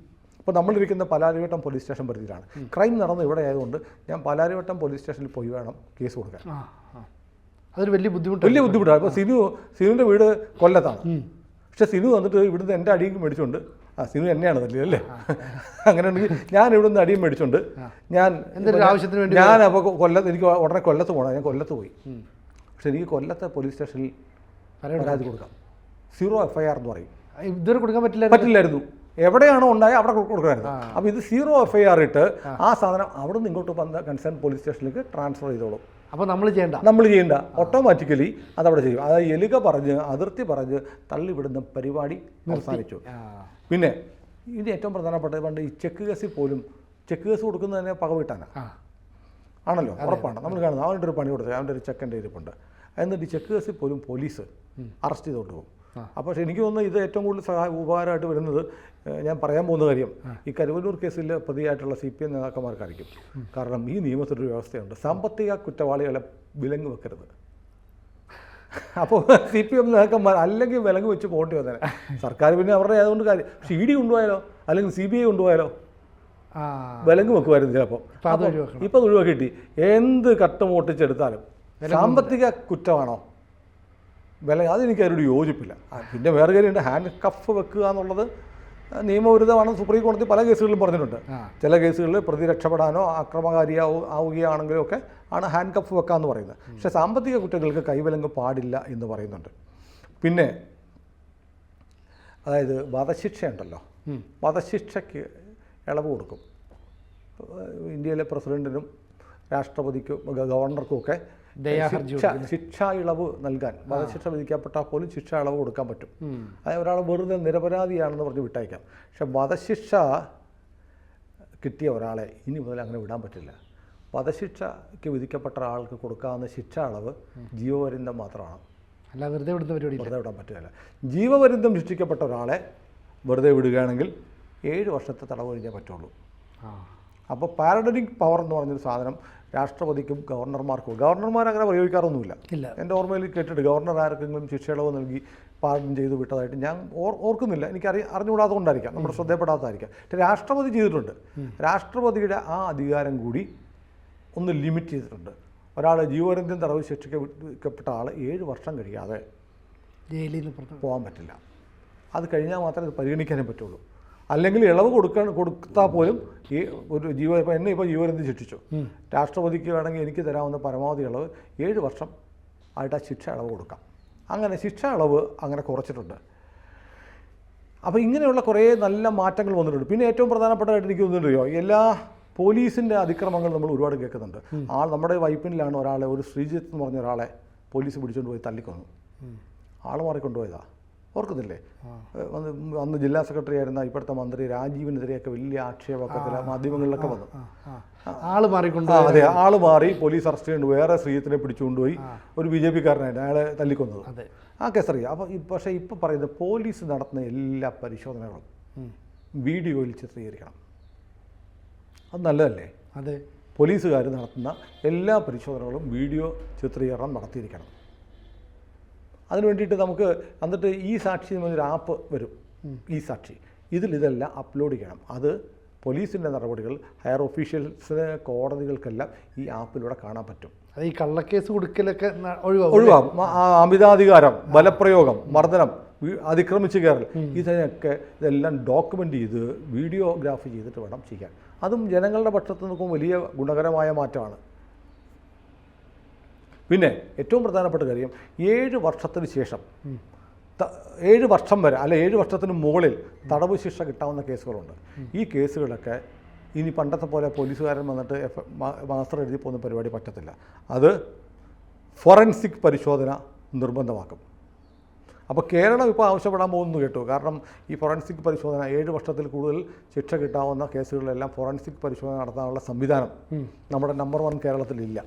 ഇപ്പോൾ നമ്മളിരിക്കുന്ന പാലാരിവട്ടം പോലീസ് സ്റ്റേഷൻ പരിധിയിലാണ്. ക്രൈം നടന്ന ഇവിടെ ആയതുകൊണ്ട് ഞാൻ പാലാരിവട്ടം പോലീസ് സ്റ്റേഷനിൽ പോയി വേണം കേസ് കൊടുക്കാൻ. അതൊരു വലിയ ബുദ്ധിമുട്ടാണ്. ഇപ്പോൾ സിനുവിൻ്റെ വീട് കൊല്ലത്താണ്. പക്ഷേ സിനു വന്നിട്ട് ഇവിടുന്ന് എൻ്റെ അടിയും മേടിച്ചുകൊണ്ട്, സിനു എന്നെയാണ് തല്ലിയത് അല്ലേ? അങ്ങനെ ഉണ്ടെങ്കിൽ ഞാൻ ഇവിടുന്ന് അടിയും മേടിച്ചുകൊണ്ട് ഞാൻ അപ്പോൾ എനിക്ക് ഉടനെ കൊല്ലത്ത് പോകണം. ഞാൻ കൊല്ലത്ത് പോയി. പക്ഷെ എനിക്ക് കൊല്ലത്തെ പോലീസ് സ്റ്റേഷനിൽ പരാതി കൊടുക്കാം. 0 FIR എന്ന് പറയും. ഇതുവരെ കൊടുക്കാൻ പറ്റില്ലായിരുന്നു. എവിടെയാണോ ഉണ്ടായത് അവിടെ കൊടുക്കണമായിരുന്നു. അപ്പോൾ ഇത് 0 FIR ഇട്ട് ആ സാധനം അവിടെ നിന്ന് ഇങ്ങോട്ട് വന്ന കൺസേൺ പോലീസ് സ്റ്റേഷനിലേക്ക് ട്രാൻസ്ഫർ ചെയ്തോളും. അപ്പോൾ നമ്മൾ ചെയ്യേണ്ട ഓട്ടോമാറ്റിക്കലി അതവിടെ ചെയ്യും. അതായത് എലുക പറഞ്ഞ്, അതിർത്തി പറഞ്ഞ് തള്ളിവിടുന്ന പരിപാടി അവസാനിച്ചു. പിന്നെ ഇത് ഏറ്റവും പ്രധാനപ്പെട്ടത്, പണ്ട് ഈ ചെക്ക് കേസിൽ പോലും ചെക്ക് കേസ് കൊടുക്കുന്നത് തന്നെ പകവീട്ടാനാണ് ആണല്ലോ, ഉറപ്പാണ്. നമ്മൾ കാണുന്നത് അവൻ്റെ ഒരു പണി കൊടുത്തത്, അവൻ്റെ ഒരു ചെക്കൻ്റെ ഇരിപ്പുണ്ട്. എന്നിട്ട് ഈ ചെക്ക് കേസിൽ പോലും പോലീസ് അറസ്റ്റ് ചെയ്തുകൊണ്ട് പോകും. അപ്പോൾ പക്ഷേ എനിക്ക് തോന്നുന്നു ഇത് ഏറ്റവും കൂടുതൽ ഉപകാരമായിട്ട് വരുന്നത്, ഞാൻ പറയാൻ പോകുന്ന കാര്യം, ഈ കരുവന്നൂർ കേസിൽ പ്രതിയായിട്ടുള്ള CPM നേതാക്കന്മാർക്കായിരിക്കും. കാരണം ഈ നിയമത്തിലൊരു വ്യവസ്ഥയുണ്ട്, സാമ്പത്തിക കുറ്റവാളികളെ വിലങ്ങ് വെക്കരുത്. അപ്പോൾ CPM നേതാക്കന്മാർ അല്ലെങ്കിൽ വിലങ്ങ് വെച്ച് പോകേണ്ടി വന്നേനെ. സർക്കാർ പിന്നെ അവരുടെ ആയതുകൊണ്ട് കാര്യം. പക്ഷേ ED കൊണ്ടുപോയാലോ അല്ലെങ്കിൽ CBI കൊണ്ടുപോയാലോ വിലങ്ങ് വെക്കുമായിരുന്നു ചിലപ്പോൾ. ഇപ്പോൾ അത് ഒഴിവാക്കിയിട്ട് എന്ത് കട്ടം ഓട്ടിച്ചെടുത്താലും സാമ്പത്തിക കുറ്റമാണോ അതെനിക്ക് അതിനോട് യോജിപ്പില്ല. പിന്നെ വേറെ കാര്യമുണ്ട്, ഹാൻഡ് കഫ് വെക്കുക എന്നുള്ളത് നിയമവിരുദ്ധമാണെന്ന് സുപ്രീം കോടതി പല കേസുകളിലും പറഞ്ഞിട്ടുണ്ട്. ചില കേസുകളിൽ പ്രതി രക്ഷപ്പെടാനോ ആവുകയാണെങ്കിലോ ഒക്കെ ആണ് ഹാൻഡ് കഫ് വെക്കാമെന്ന് പറയുന്നത്. പക്ഷേ സാമ്പത്തിക കുറ്റങ്ങൾക്ക് കൈവിലങ്ങ് പാടില്ല എന്ന് പറയുന്നുണ്ട്. പിന്നെ അതായത് വധശിക്ഷയുണ്ടല്ലോ, വധശിക്ഷയ്ക്ക് ഇളവ് കൊടുക്കും. ഇന്ത്യയിലെ പ്രസിഡന്റിനും രാഷ്ട്രപതിക്കും ഗവർണർക്കും ഒക്കെ ശിക്ഷാ ഇളവ് നൽകാൻ, വധശിക്ഷ വിധിക്കപ്പെട്ടാൽ പോലും ശിക്ഷാ ഇളവ് കൊടുക്കാൻ പറ്റും. അതായത് ഒരാൾ വെറുതെ നിരപരാധിയാണെന്ന് പറഞ്ഞ് വിട്ടയക്കാം. പക്ഷെ വധശിക്ഷ കിട്ടിയ ഒരാളെ ഇനി മുതൽ അങ്ങനെ വിടാൻ പറ്റില്ല. വധശിക്ഷയ്ക്ക് വിധിക്കപ്പെട്ട ആൾക്ക് കൊടുക്കാവുന്ന ശിക്ഷാ ഇളവ് ജീവപര്യന്തം മാത്രമാണ്. അല്ല, വെറുതെ വിടാൻ പറ്റില്ല. ജീവപര്യന്തം ശിക്ഷിക്കപ്പെട്ട ഒരാളെ വെറുതെ വിടുകയാണെങ്കിൽ 7 വർഷത്തെ തടവ് കഴിഞ്ഞാൽ പറ്റുള്ളൂ. അപ്പോൾ പാരഡലിക് പവർ എന്ന് പറഞ്ഞൊരു സാധനം രാഷ്ട്രപതിക്കും ഗവർണർമാർക്കും, ഗവർണർമാർ അങ്ങനെ പ്രയോഗിക്കാറൊന്നുമില്ല. എൻ്റെ ഓർമ്മയിൽ കേട്ടിട്ട് ഗവർണർ ആർക്കെങ്കിലും ശിക്ഷയിളവ് നൽകി പാർഡൻ ചെയ്ത് വിട്ടതായിട്ട് ഞാൻ ഓർക്കുന്നില്ല. എനിക്ക് അറിഞ്ഞുകൂടാത്തത് കൊണ്ടായിരിക്കാം, നമ്മുടെ ശ്രദ്ധപ്പെടാത്തതായിരിക്കാം. പക്ഷേ രാഷ്ട്രപതി ചെയ്തിട്ടുണ്ട്. രാഷ്ട്രപതിയുടെ ആ അധികാരം കൂടി ഒന്ന് ലിമിറ്റ് ചെയ്തിട്ടുണ്ട്. ഒരാൾ ജീവപര്യന്തം തടവ് ശിക്ഷിക്കപ്പെട്ട ആൾ 7 വർഷം കഴിയാതെ ജയിലിൽ നിന്ന് പോകാൻ പറ്റില്ല. അത് കഴിഞ്ഞാൽ മാത്രമേ അത് പരിഗണിക്കാനേ പറ്റുള്ളൂ. അല്ലെങ്കിൽ ഇളവ് കൊടുത്താൽ പോലും ഈ ഒരു എന്നെ ഇപ്പോൾ ജീവപര്യന്തം ശിക്ഷിച്ചു, രാഷ്ട്രപതിക്ക് വേണമെങ്കിൽ എനിക്ക് തരാവുന്ന പരമാവധി ഇളവ് 7 വർഷം ആയിട്ട് ആ ശിക്ഷ ഇളവ് കൊടുക്കാം. അങ്ങനെ ശിക്ഷ ഇളവ് അങ്ങനെ കുറച്ചിട്ടുണ്ട്. അപ്പോൾ ഇങ്ങനെയുള്ള കുറേ നല്ല മാറ്റങ്ങൾ വന്നിട്ടുണ്ട്. പിന്നെ ഏറ്റവും പ്രധാനപ്പെട്ടതായിട്ട് എനിക്ക് തോന്നുന്നുണ്ടോ, എല്ലാ പോലീസിൻ്റെ അതിക്രമങ്ങൾ നമ്മൾ ഒരുപാട് കേൾക്കുന്നുണ്ട്. നമ്മുടെ വൈപ്പിനിലാണ് ഒരാളെ, ഒരു ശ്രീജിത്ത് എന്ന് പറഞ്ഞ ഒരാളെ പോലീസ് പിടിച്ചുകൊണ്ട് പോയി തല്ലിക്കൊന്നു. ആൾ മാറിക്കൊണ്ടുപോയതാ, ഓർക്കുന്നില്ലേ? അന്ന് ജില്ലാ സെക്രട്ടറി ആയിരുന്ന ഇപ്പോഴത്തെ മന്ത്രി രാജീവിനെതിരെയൊക്കെ വലിയ ആക്ഷേപമൊക്കെ ചില മാധ്യമങ്ങളിലൊക്കെ വന്നു. ആൾ മാറിക്കൊണ്ട് അതെ, ആൾ മാറി, പോലീസ് അറസ്റ്റ് ചെയ്തുകൊണ്ട് വേറെ ശ്രീജിത്തിനെ പിടിച്ചുകൊണ്ടുപോയി, ഒരു BJP കാരനായിട്ട് അയാളെ തല്ലിക്കൊന്നത്. ആ കേസറിയാം. അപ്പോൾ പക്ഷേ ഇപ്പോൾ പറയുന്നത് പോലീസ് നടത്തുന്ന എല്ലാ പരിശോധനകളും വീഡിയോയിൽ ചിത്രീകരിക്കണം. അത് നല്ലതല്ലേ? അതെ, പോലീസുകാർ നടത്തുന്ന എല്ലാ പരിശോധനകളും വീഡിയോ ചിത്രീകരണം നടത്തിയിരിക്കണം. അതിന് വേണ്ടിയിട്ട് നമുക്ക് എന്നിട്ട് ഈ സാക്ഷി എന്നൊരു ആപ്പ് വരും, ഈ സാക്ഷി, ഇതെല്ലാം അപ്ലോഡ് ചെയ്യണം. അത് പോലീസിൻ്റെ നടപടികൾ ഹയർ ഒഫീഷ്യൽസിന്, കോടതികൾക്കെല്ലാം ഈ ആപ്പിലൂടെ കാണാൻ പറ്റും. അത് ഈ കള്ളക്കേസ് കൊടുക്കലൊക്കെ ഒഴിവാകും. അമിതാധികാരം, ബലപ്രയോഗം, മർദ്ദനം, അതിക്രമിച്ച് കയറൽ, ഇതെല്ലാം ഡോക്യുമെൻ്റ് ചെയ്ത് വീഡിയോഗ്രാഫി ചെയ്തിട്ട് വേണം ചെയ്യാൻ. അതും ജനങ്ങളുടെ പക്ഷത്ത് നിൽക്കും വലിയ ഗുണകരമായ മാറ്റമാണ്. പിന്നെ ഏറ്റവും പ്രധാനപ്പെട്ട കാര്യം, 7 വർഷത്തിന് ശേഷം 7 വർഷം വരെ അല്ല 7 വർഷത്തിന് മുകളിൽ തടവ് ശിക്ഷ കിട്ടാവുന്ന കേസുകളുണ്ട്. ഈ കേസുകളൊക്കെ ഇനി പണ്ടത്തെ പോലെ പോലീസുകാരൻ വന്നിട്ട് മാസ്റ്റർ എഴുതി പോകുന്ന പരിപാടി പറ്റത്തില്ല. അത് ഫോറൻസിക് പരിശോധന നിർബന്ധമാക്കും. അപ്പോൾ കേരളം ഇപ്പോൾ ആവശ്യപ്പെടാൻ പോകുന്നു കേട്ടു. കാരണം ഈ ഫോറൻസിക് പരിശോധന 7 വർഷത്തിൽ കൂടുതൽ ശിക്ഷ കിട്ടാവുന്ന കേസുകളിലെല്ലാം ഫോറൻസിക് പരിശോധന നടത്താനുള്ള സംവിധാനം നമ്മുടെ നമ്പർ 1 കേരളത്തിലില്ല.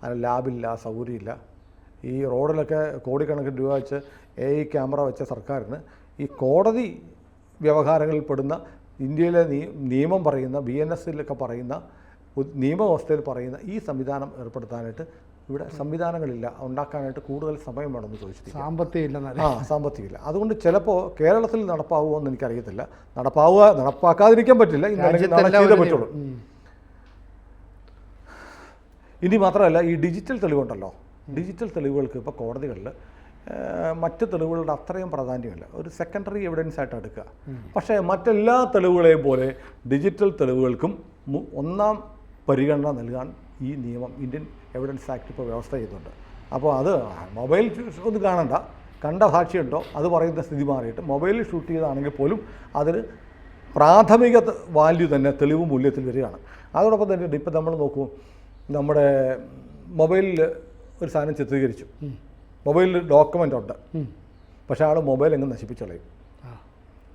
അതിന് ലാബില്ല, സൗകര്യമില്ല. ഈ റോഡിലൊക്കെ കോടിക്കണക്കിന് രൂപ വെച്ച് AI ക്യാമറ വെച്ച സർക്കാരിന് ഈ കോടതി വ്യവഹാരങ്ങളിൽ പെടുന്ന ഇന്ത്യയിലെ നിയമം പറയുന്ന BNSലൊക്കെ പറയുന്ന നിയമവ്യവസ്ഥയിൽ പറയുന്ന ഈ സംവിധാനം ഏർപ്പെടുത്താനായിട്ട് ഇവിടെ സംവിധാനങ്ങളില്ല. ഉണ്ടാക്കാനായിട്ട് കൂടുതൽ സമയം വേണമെന്ന് ചോദിച്ചിട്ട് സാമ്പത്തികമില്ല. അതുകൊണ്ട് ചിലപ്പോൾ കേരളത്തിൽ നടപ്പാവുമോ എന്ന് എനിക്കറിയത്തില്ല. നടപ്പാക്കാതിരിക്കാൻ പറ്റില്ല, ചെയ്തേ പറ്റുള്ളൂ. ഇനി മാത്രമല്ല, ഈ ഡിജിറ്റൽ തെളിവുണ്ടല്ലോ, ഡിജിറ്റൽ തെളിവുകൾക്ക് ഇപ്പോൾ കോടതികളിൽ മറ്റ് തെളിവുകളുടെ അത്രയും പ്രാധാന്യമില്ല, ഒരു സെക്കൻഡറി എവിഡൻസ് ആയിട്ട് എടുക്കുക. പക്ഷേ മറ്റെല്ലാ തെളിവുകളെയും പോലെ ഡിജിറ്റൽ തെളിവുകൾക്കും 1ാം പരിഗണന നൽകാൻ ഈ നിയമം, ഇന്ത്യൻ എവിഡൻസ് ആക്ട് ഇപ്പോൾ വ്യവസ്ഥ ചെയ്യുന്നുണ്ട്. അപ്പോൾ അത് മൊബൈൽ ഒന്ന് കാണണ്ട, കണ്ട സാക്ഷിയുണ്ടോ അത് പറയുന്ന സ്ഥിതി മാറിയിട്ട് മൊബൈലിൽ ഷൂട്ട് ചെയ്തതാണെങ്കിൽ പോലും അതിന് പ്രാഥമിക വാല്യൂ തന്നെ തെളിവ് മൂല്യത്തിൽ വരികയാണ്. അതോടൊപ്പം തന്നെ ഇപ്പം നമ്മൾ നോക്കൂ, നമ്മുടെ മൊബൈലിൽ ഒരു സാധനം ചിത്രീകരിച്ചു, മൊബൈലിൽ ഡോക്യുമെൻ്റ് ഉണ്ട്, പക്ഷേ ആൾ മൊബൈൽ എങ്ങും നശിപ്പിച്ചു കളയും,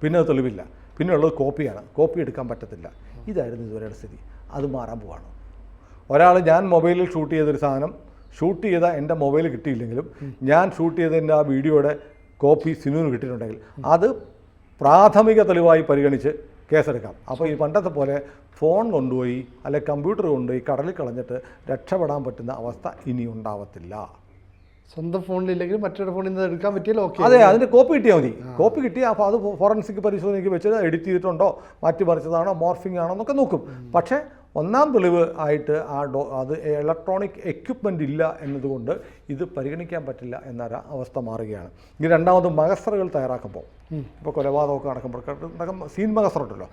പിന്നെ അത് തെളിവില്ല, പിന്നെ ഉള്ളത് കോപ്പിയാണ്, കോപ്പി എടുക്കാൻ പറ്റത്തില്ല. ഇതായിരുന്നു ഇതുവരെയുടെ സ്ഥിതി. അത് മാറാൻ പോവാണ്. ഞാൻ മൊബൈലിൽ ഷൂട്ട് ചെയ്തൊരു സാധനം ഷൂട്ട് ചെയ്ത എൻ്റെ മൊബൈൽ കിട്ടിയില്ലെങ്കിലും ഞാൻ ഷൂട്ട് ചെയ്തതിൻ്റെ ആ വീഡിയോയുടെ കോപ്പി സിനുവിന് കിട്ടിയിട്ടുണ്ടെങ്കിൽ അത് പ്രാഥമിക തെളിവായി പരിഗണിച്ച് കേസെടുക്കാം. അപ്പോൾ ഈ പണ്ടത്തെ പോലെ ഫോൺ കൊണ്ടുപോയി അല്ലെങ്കിൽ കമ്പ്യൂട്ടർ കൊണ്ടുപോയി കടലിൽ കളഞ്ഞിട്ട് രക്ഷപ്പെടാൻ പറ്റുന്ന അവസ്ഥ ഇനി ഉണ്ടാവത്തില്ല. സ്വന്തം ഫോണിലില്ലെങ്കിൽ മറ്റൊരു ഫോണിൽ നിന്ന് എടുക്കാൻ പറ്റിയാലും ഓക്കെ. അതെ, അതിൻ്റെ കോപ്പി കിട്ടിയാൽ മതി. കോപ്പി കിട്ടിയാൽ അപ്പോൾ അത് ഫോറൻസിക് പരിശോധനയ്ക്ക് വെച്ച് എഡിറ്റ് ചെയ്തിട്ടുണ്ടോ, മാറ്റിമറിച്ചതാണോ, മോർഫിംഗ് ആണോ എന്നൊക്കെ നോക്കും. പക്ഷേ 1ാം തെളിവ് ആയിട്ട് അത് ഇലക്ട്രോണിക് എക്യുപ്മെൻ്റ് ഇല്ല എന്നതുകൊണ്ട് ഇത് പരിഗണിക്കാൻ പറ്റില്ല എന്നൊരു അവസ്ഥ മാറുകയാണ്. ഇനി രണ്ടാമത് മകസറുകൾ തയ്യാറാക്കുമ്പോൾ, ഇപ്പോൾ കൊലപാതകമൊക്കെ നടക്കുമ്പോൾ സീൻ മകസറുണ്ടല്ലോ,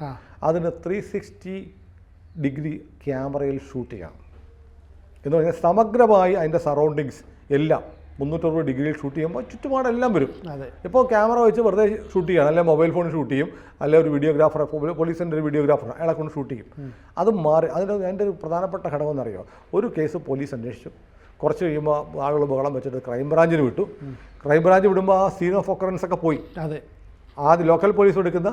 അതിന് 360 ഡിഗ്രി ക്യാമറയിൽ ഷൂട്ട് ചെയ്യണം. എന്ന് പറഞ്ഞാൽ സമഗ്രമായി അതിൻ്റെ സറൗണ്ടിങ്സ് എല്ലാം 360 ഡിഗ്രിയിൽ ഷൂട്ട് ചെയ്യുമ്പോൾ ചുറ്റുപാടെല്ലാം വരും. ഇപ്പോൾ ക്യാമറ വെച്ച് വെറുതെ ഷൂട്ട് ചെയ്യണം, അല്ലെങ്കിൽ മൊബൈൽ ഫോണിൽ ഷൂട്ട് ചെയ്യും, അല്ലെങ്കിൽ ഒരു വീഡിയോഗ്രാഫർ, പോലീസിൻ്റെ ഒരു വീഡിയോഗ്രാഫർ അയാളെ കൊണ്ട് ഷൂട്ട് ചെയ്യും. അത് മാറി. അതിൻ്റെ ഒരു പ്രധാനപ്പെട്ട ഘടകം എന്നറിയോ, ഒരു കേസ് പോലീസ് അന്വേഷിച്ചു, കുറച്ച് കഴിയുമ്പോൾ ആളുകൾ ബഹളം വെച്ചിട്ട് ക്രൈംബ്രാഞ്ചിന് വിട്ടു. ക്രൈംബ്രാഞ്ച് വിടുമ്പോൾ ആ സീൻ ഓഫ് ഒക്കറൻസ് ഒക്കെ പോയി. ആദ്യം ലോക്കൽ പോലീസ് എടുക്കുന്ന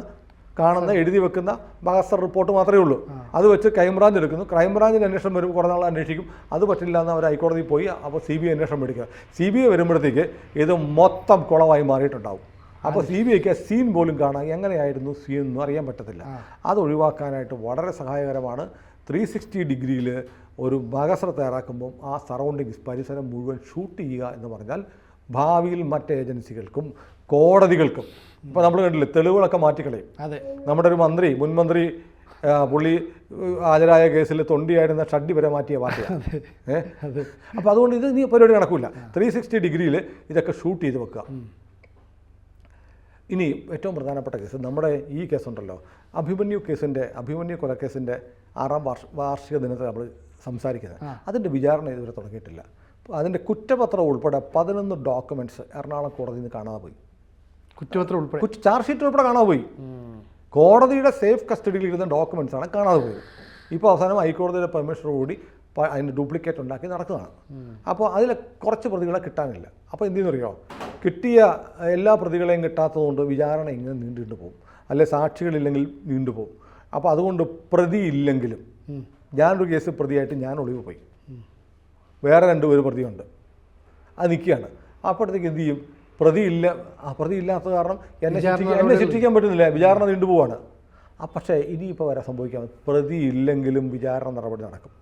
കാണുന്ന എഴുതി വെക്കുന്ന മകസർ റിപ്പോർട്ട് മാത്രമേ ഉള്ളൂ. അത് വെച്ച് ക്രൈംബ്രാഞ്ച് എടുക്കുന്നു. ക്രൈംബ്രാഞ്ചിന് അന്വേഷണം വരും, കുറേ നാൾ അന്വേഷിക്കും, അത് പറ്റില്ല എന്ന് അവർ ഹൈക്കോടതിയിൽ പോയി. അപ്പോൾ CBI അന്വേഷണം മേടിക്കുക. CBI വരുമ്പോഴത്തേക്ക് ഇത് മൊത്തം കുളമായി മാറിയിട്ടുണ്ടാവും. അപ്പോൾ CBIക്ക് സീൻ പോലും കാണാൻ എങ്ങനെയായിരുന്നു സീൻ എന്ന് അറിയാൻ പറ്റത്തില്ല. അത് ഒഴിവാക്കാനായിട്ട് വളരെ സഹായകരമാണ് 360 ഡിഗ്രിയിൽ ഒരു മകസർ തയ്യാറാക്കുമ്പോൾ ആ സറൗണ്ടിങ്സ്, പരിസരം മുഴുവൻ ഷൂട്ട് ചെയ്യുക എന്ന് പറഞ്ഞാൽ ഭാവിയിൽ മറ്റ് ഏജൻസികൾക്കും കോടതികൾക്കും, ഇപ്പോൾ നമ്മൾ കണ്ടില്ലേ തെളിവുകളൊക്കെ മാറ്റിക്കളയും. നമ്മുടെ ഒരു മുൻ മന്ത്രി പുള്ളി ഹാജരായ കേസിൽ തൊണ്ടിയായിരുന്ന ഷഡ്ഡി വരെ മാറ്റിയ പാർട്ടിയാണ്. അപ്പോൾ അതുകൊണ്ട് ഇത് പരിപാടി നടക്കില്ല. 360 ഡിഗ്രിയിൽ ഇതൊക്കെ ഷൂട്ട് ചെയ്ത് വെക്കുക. ഇനി ഏറ്റവും പ്രധാനപ്പെട്ട കേസ്, നമ്മുടെ ഈ കേസുണ്ടല്ലോ, അഭിമന്യു കൊലക്കേസിൻ്റെ 6ാം വാർഷിക ദിനത്തിൽ നമ്മൾ സംസാരിക്കുന്നത്. അതിൻ്റെ വിചാരണ ഇതുവരെ തുടങ്ങിയിട്ടില്ല. അതിൻ്റെ കുറ്റപത്രം ഉൾപ്പെടെ 11 ഡോക്യുമെൻറ്റ്സ് എറണാകുളം കോടതിയിൽ നിന്ന് കാണാതെ പോയി. കുറ്റപത്രം ഉൾപ്പെടെ ചാർജ് ഷീറ്റ് ഉൾപ്പെടെ കാണാതെ പോയി. കോടതിയുടെ സേഫ് കസ്റ്റഡിയിൽ ഇരുന്ന ഡോക്യുമെൻറ്റ്സ് ആണ് കാണാതെ പോയത്. ഇപ്പോൾ അവസാനം ഹൈക്കോടതിയുടെ പെർമിഷനോടുകൂടി അതിൻ്റെ ഡ്യൂപ്ലിക്കേറ്റ് ഉണ്ടാക്കി നടക്കുകയാണ്. അപ്പോൾ അതിൽ കുറച്ച് പ്രതികളെ കിട്ടാനില്ല. അപ്പോൾ എന്തെന്നറിയോ, കിട്ടിയ എല്ലാ പ്രതികളെയും കിട്ടാത്തതുകൊണ്ട് വിചാരണ ഇങ്ങനെ നീണ്ടു പോകും, അല്ലെ സാക്ഷികളില്ലെങ്കിൽ നീണ്ടുപോകും. അപ്പോൾ അതുകൊണ്ട് പ്രതി ഇല്ലെങ്കിലും ഞാനൊരു കേസ് പ്രതിയായിട്ട് ഞാൻ ഒളിവ് പോയി, വേറെ 2 പേര് പ്രതിയുണ്ട്, അത് നിൽക്കുകയാണ്. അപ്പോഴത്തേക്ക് എന്ത് ചെയ്യും? പ്രതി ഇല്ലാത്ത കാരണം എന്നെ ശിക്ഷിക്കാൻ പറ്റുന്നില്ല, വിചാരണ നീണ്ടുപോവാണ്. പക്ഷേ ഇനിയിപ്പോൾ വരെ സംഭവിക്കാൻ പ്രതി ഇല്ലെങ്കിലും വിചാരണ നടപടി നടക്കും.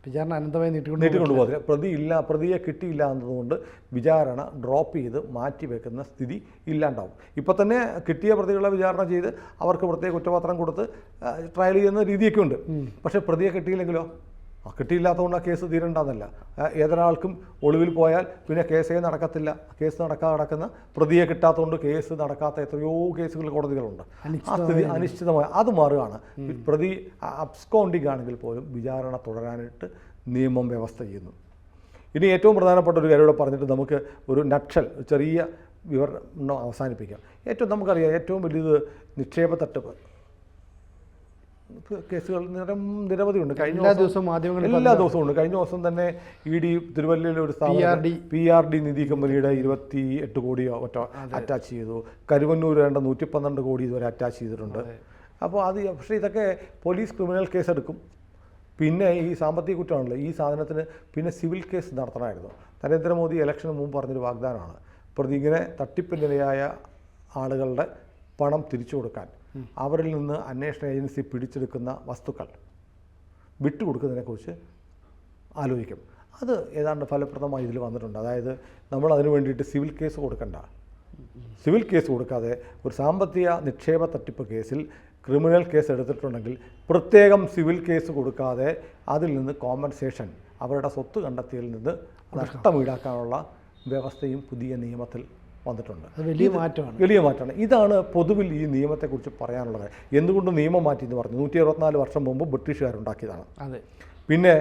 വിചാരണ അനന്തമായി നീട്ടിക്കൊണ്ടുപോകില്ല. പ്രതിയെ കിട്ടിയില്ല എന്നതുകൊണ്ട് വിചാരണ ഡ്രോപ്പ് ചെയ്ത് മാറ്റി വെക്കുന്ന സ്ഥിതി ഇല്ലാണ്ടാവും. ഇപ്പോൾ തന്നെ കിട്ടിയ പ്രതികളെ വിചാരണ ചെയ്ത് അവർക്ക് പ്രത്യേക കുറ്റപത്രം കൊടുത്ത് ട്രയൽ ചെയ്യുന്ന രീതിയൊക്കെ ഉണ്ട്. പക്ഷേ പ്രതിയെ കിട്ടിയില്ലെങ്കിലോ? കിട്ടിയില്ലാത്തതുകൊണ്ട് ആ കേസ് തീരണ്ടെന്നല്ല. ഏതൊരാൾക്കും ഒളിവിൽ പോയാൽ പിന്നെ കേസേ നടക്കത്തില്ല. കേസ് നടക്കുന്ന പ്രതിയെ കിട്ടാത്തതുകൊണ്ട് കേസ് നടക്കാത്ത എത്രയോ കേസുകൾ കോടതികളുണ്ട്. ആ സ്ഥിതി അനിശ്ചിതമായ അത് മാറുകയാണ്. പ്രതി അബ്സ്കോണ്ടിങ് ആണെങ്കിൽ പോലും വിചാരണ തുടരാനായിട്ട് നിയമം വ്യവസ്ഥ ചെയ്യുന്നു. ഇനി ഏറ്റവും പ്രധാനപ്പെട്ട ഒരു കാര്യം ഇവിടെ പറഞ്ഞിട്ട് നമുക്ക് ഒരു നട്ഷൽ ചെറിയ വിവരണം അവസാനിപ്പിക്കാം. നമുക്കറിയാം ഏറ്റവും വലിയത് നിക്ഷേപ തട്ടിപ്പ് കേസുകൾ നിരവധിയുണ്ട്. എല്ലാ ദിവസവും ഉണ്ട്. കഴിഞ്ഞ ദിവസം തന്നെ ED തിരുവല്ലയിലെ ഒരു PRD നിധി കമ്പനിയുടെ 28 കോടിയോ മറ്റോ അറ്റാച്ച് ചെയ്തു. കരുവന്നൂർ 112 കോടി ഇതുവരെ അറ്റാച്ച് ചെയ്തിട്ടുണ്ട്. അപ്പോൾ പക്ഷേ ഇതൊക്കെ പോലീസ് ക്രിമിനൽ കേസ് എടുക്കും. പിന്നെ ഈ സാമ്പത്തിക കുറ്റമാണല്ലോ ഈ സാധനത്തിന് പിന്നെ സിവിൽ കേസ് നടത്തണമായിരുന്നു. നരേന്ദ്രമോദി ഇലക്ഷന് മുമ്പ് പറഞ്ഞൊരു വാഗ്ദാനമാണ്, ഇങ്ങനെ തട്ടിപ്പിനിരയായ ആളുകളുടെ പണം തിരിച്ചു കൊടുക്കാൻ അവരിൽ നിന്ന് അന്വേഷണ ഏജൻസി പിടിച്ചെടുക്കുന്ന വസ്തുക്കൾ വിട്ടുകൊടുക്കുന്നതിനെക്കുറിച്ച് ആലോചിക്കും. അത് ഏതാണ്ട് ഫലപ്രദമായി ഇതിൽ വന്നിട്ടുണ്ട്. അതായത് നമ്മൾ അതിനു വേണ്ടിയിട്ട് സിവിൽ കേസ് കൊടുക്കണ്ട. സിവിൽ കേസ് കൊടുക്കാതെ ഒരു സാമ്പത്തിക നിക്ഷേപ തട്ടിപ്പ് കേസിൽ ക്രിമിനൽ കേസ് എടുത്തിട്ടുണ്ടെങ്കിൽ പ്രത്യേകം സിവിൽ കേസ് കൊടുക്കാതെ അതിൽ നിന്ന് കോമ്പൻസേഷൻ അവരുടെ സ്വത്ത് കണ്ടെത്തിയതിൽ നിന്ന് നഷ്ടം ഈടാക്കാനുള്ള വ്യവസ്ഥയും പുതിയ നിയമത്തിൽ വന്നിട്ടുണ്ട്. വലിയ മാറ്റമാണ്. ഇതാണ് പൊതുവിൽ ഈ നിയമത്തെക്കുറിച്ച് പറയാനുള്ളത്. എന്തുകൊണ്ട് നിയമം മാറ്റി എന്ന് പറഞ്ഞു? 164 വർഷം മുമ്പ് ബ്രിട്ടീഷുകാരുണ്ടാക്കിയതാണ്. പിന്നെ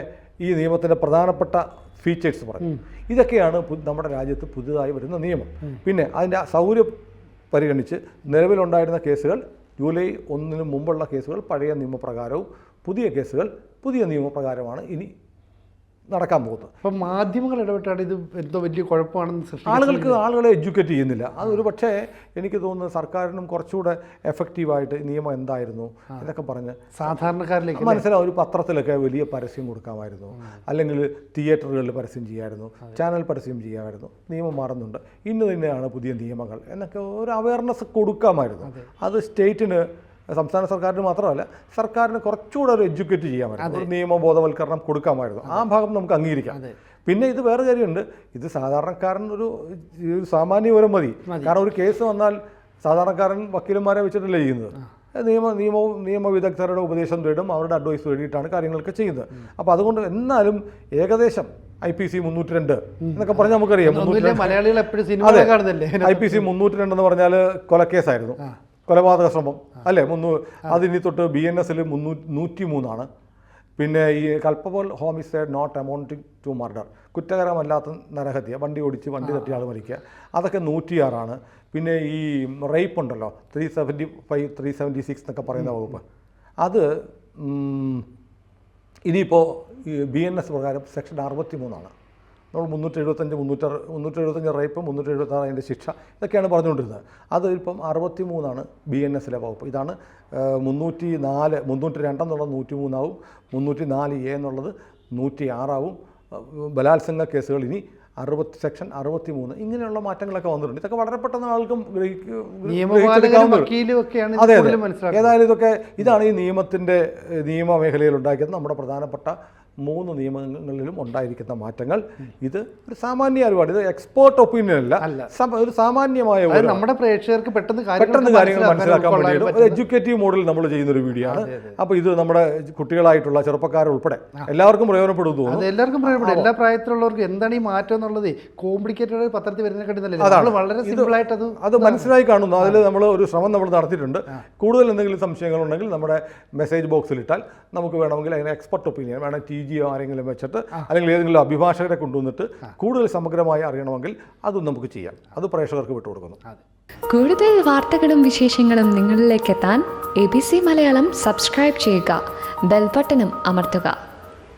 ഈ നിയമത്തിൻ്റെ പ്രധാനപ്പെട്ട ഫീച്ചേഴ്സ് പറഞ്ഞു. ഇതൊക്കെയാണ് നമ്മുടെ രാജ്യത്ത് പുതുതായി വരുന്ന നിയമം. പിന്നെ അതിൻ്റെ സൗകര്യം പരിഗണിച്ച് നിലവിലുണ്ടായിരുന്ന കേസുകൾ ജൂലൈ 1 മുമ്പുള്ള കേസുകൾ പഴയ നിയമപ്രകാരവും പുതിയ കേസുകൾ പുതിയ നിയമപ്രകാരമാണ് ഇനി നടക്കാൻ പോകുന്നത്. അപ്പം മാധ്യമങ്ങൾ ഇടപെട്ടാണ് ഇത് എന്തോ വലിയ കുഴപ്പമാണെന്ന് ആളുകളെ എഡ്യൂക്കേറ്റ് ചെയ്യുന്നില്ല. അതൊരു പക്ഷേ എനിക്ക് തോന്നുന്നത് സർക്കാരിനും കുറച്ചുകൂടെ എഫക്റ്റീവായിട്ട് നിയമം എന്തായിരുന്നു എന്നൊക്കെ പറഞ്ഞ് സാധാരണക്കാരിലേക്ക് മനസ്സിലാവും. ഒരു പത്രത്തിലൊക്കെ വലിയ പരസ്യം കൊടുക്കാമായിരുന്നു, അല്ലെങ്കിൽ തിയേറ്ററുകളിൽ പരസ്യം ചെയ്യാമായിരുന്നു, ചാനൽ പരസ്യം ചെയ്യാമായിരുന്നു. നിയമം മാറുന്നുണ്ട്, ഇന്ന് തന്നെയാണ് പുതിയ നിയമങ്ങൾ എന്നൊക്കെ ഒരു അവയർനെസ് കൊടുക്കാമായിരുന്നു. അത് സ്റ്റേറ്റിന് സംസ്ഥാന സർക്കാരിന് മാത്രമല്ല സർക്കാരിന് കുറച്ചുകൂടെ ഒരു എഡ്യൂക്കേറ്റ് ചെയ്യാമായിരുന്നു, ഒരു നിയമബോധവൽക്കരണം കൊടുക്കാമായിരുന്നു. ആ ഭാഗം നമുക്ക് അംഗീകരിക്കാം. പിന്നെ ഇത് വേറെ കാര്യമുണ്ട്, ഇത് സാധാരണക്കാരൻ ഒരു സാമാന്യപരം മതി. കാരണം ഒരു കേസ് വന്നാൽ സാധാരണക്കാരൻ വക്കീലന്മാരെ വെച്ചിട്ടല്ലേ ചെയ്യുന്നത്. നിയമവിദഗ്ധരുടെ ഉപദേശം തേടും, അവരുടെ അഡ്വൈസ് തേടിയിട്ടാണ് കാര്യങ്ങളൊക്കെ ചെയ്യുന്നത്. അപ്പോൾ അതുകൊണ്ട് എന്നാലും ഏകദേശം IPC 302 എന്നൊക്കെ പറഞ്ഞാൽ നമുക്കറിയാം. IPC 302 എന്ന് പറഞ്ഞാൽ കൊലക്കേസായിരുന്നു, കൊലപാതക ശ്രമം അല്ലേ. അതിനി തൊട്ട് BNS 103 പിന്നെ ഈ culpable homicide not amounting to murder, കുറ്റകരമല്ലാത്ത നരഹത്യ, വണ്ടി ഓടിച്ച് വണ്ടി തട്ടി ആൾ മരിക്കുക, അതൊക്കെ 106. പിന്നെ ഈ റേപ്പ് ഉണ്ടല്ലോ 375 376 എന്നൊക്കെ പറയുന്ന വകുപ്പ്, അത് ഇനിയിപ്പോൾ ഈ BNS പ്രകാരം സെക്ഷൻ 63. നമ്മൾ 375 റേപ്പ്, 376 അതിൻ്റെ ശിക്ഷ, ഇതൊക്കെയാണ് പറഞ്ഞുകൊണ്ടിരുന്നത്. അത് ഇപ്പം 63 BNS വകുപ്പ്. ഇതാണ് 302 എന്നുള്ളത് 103 ആവും, 304A എന്നുള്ളത് 106 ബലാത്സംഗ കേസുകൾ ഇനി സെക്ഷൻ 63. ഇങ്ങനെയുള്ള മാറ്റങ്ങളൊക്കെ വന്നിട്ടുണ്ട്. ഇതൊക്കെ വളരെ പെട്ടെന്ന് ആൾക്കും അതെ. ഏതായാലും ഇതാണ് ഈ നിയമമേഖലയിൽ ഉണ്ടാക്കിയത് നമ്മുടെ പ്രധാനപ്പെട്ട 3 നിയമങ്ങളിലും ഉണ്ടായിരിക്കുന്ന മാറ്റങ്ങൾ. ഇത് ഒരു സാമാന്യ ഒരുപാട്, ഇത് എക്സ്പേർട്ട് ഒപ്പീനിയൻ അല്ല, ഒരു സാമാന്യമായ നമ്മുടെ പ്രേക്ഷകർക്ക് പെട്ടെന്ന് കാര്യങ്ങൾ മനസ്സിലാക്കാൻ വേണ്ടിയിട്ട് ഒരു എഡ്യൂക്കേറ്റീവ് മോഡിൽ നമ്മൾ ചെയ്യുന്നൊരു വീഡിയോ ആണ്. അപ്പോൾ ഇത് നമ്മുടെ കുട്ടികളായിട്ടുള്ള ചെറുപ്പക്കാരുൾപ്പെടെ എല്ലാവർക്കും പ്രയോജനപ്പെടും തോന്നുന്നു. എല്ലാവർക്കും പ്രയോജനപ്പെടും. എല്ലാ പ്രായത്തിലുള്ളവർക്കും എന്താണ് ഈ മാറ്റം എന്നുള്ളത് കോംപ്ലിക്കേറ്റഡ് പത്രത്തിൽ വരുന്നതിനെക്കാട്ടി വളരെ സിമ്പിൾ ആയിട്ട് അത് മനസ്സിലായി കാണുന്നു. അതിൽ നമ്മൾ ഒരു ശ്രമം നമ്മൾ നടത്തിയിട്ടുണ്ട്. കൂടുതൽ എന്തെങ്കിലും സംശയങ്ങളുണ്ടെങ്കിൽ നമ്മുടെ മെസ്സേജ് ബോക്സിൽ ഇട്ടാൽ നമുക്ക് വേണമെങ്കിൽ അതിന് എക്സ്പെർട്ട് ഒപ്പീനിയൻ വേണം, TV ജിയോ ആരെങ്കിലും വെച്ചിട്ട് അല്ലെങ്കിൽ ഏതെങ്കിലും അഭിഭാഷകരെ കൊണ്ടുവന്നിട്ട് കൂടുതൽ സമഗ്രമായി അറിയണമെങ്കിൽ അതും നമുക്ക് ചെയ്യാം. അത് പ്രേക്ഷകർക്ക് വിട്ടുകൊടുക്കുന്നു. കൂടുതൽ വാർത്തകളും വിശേഷങ്ങളും നിങ്ങളിലേക്ക് എത്താൻ ABC മലയാളം സബ്സ്ക്രൈബ് ചെയ്യുക, ബെൽ ബട്ടണും അമർത്തുക.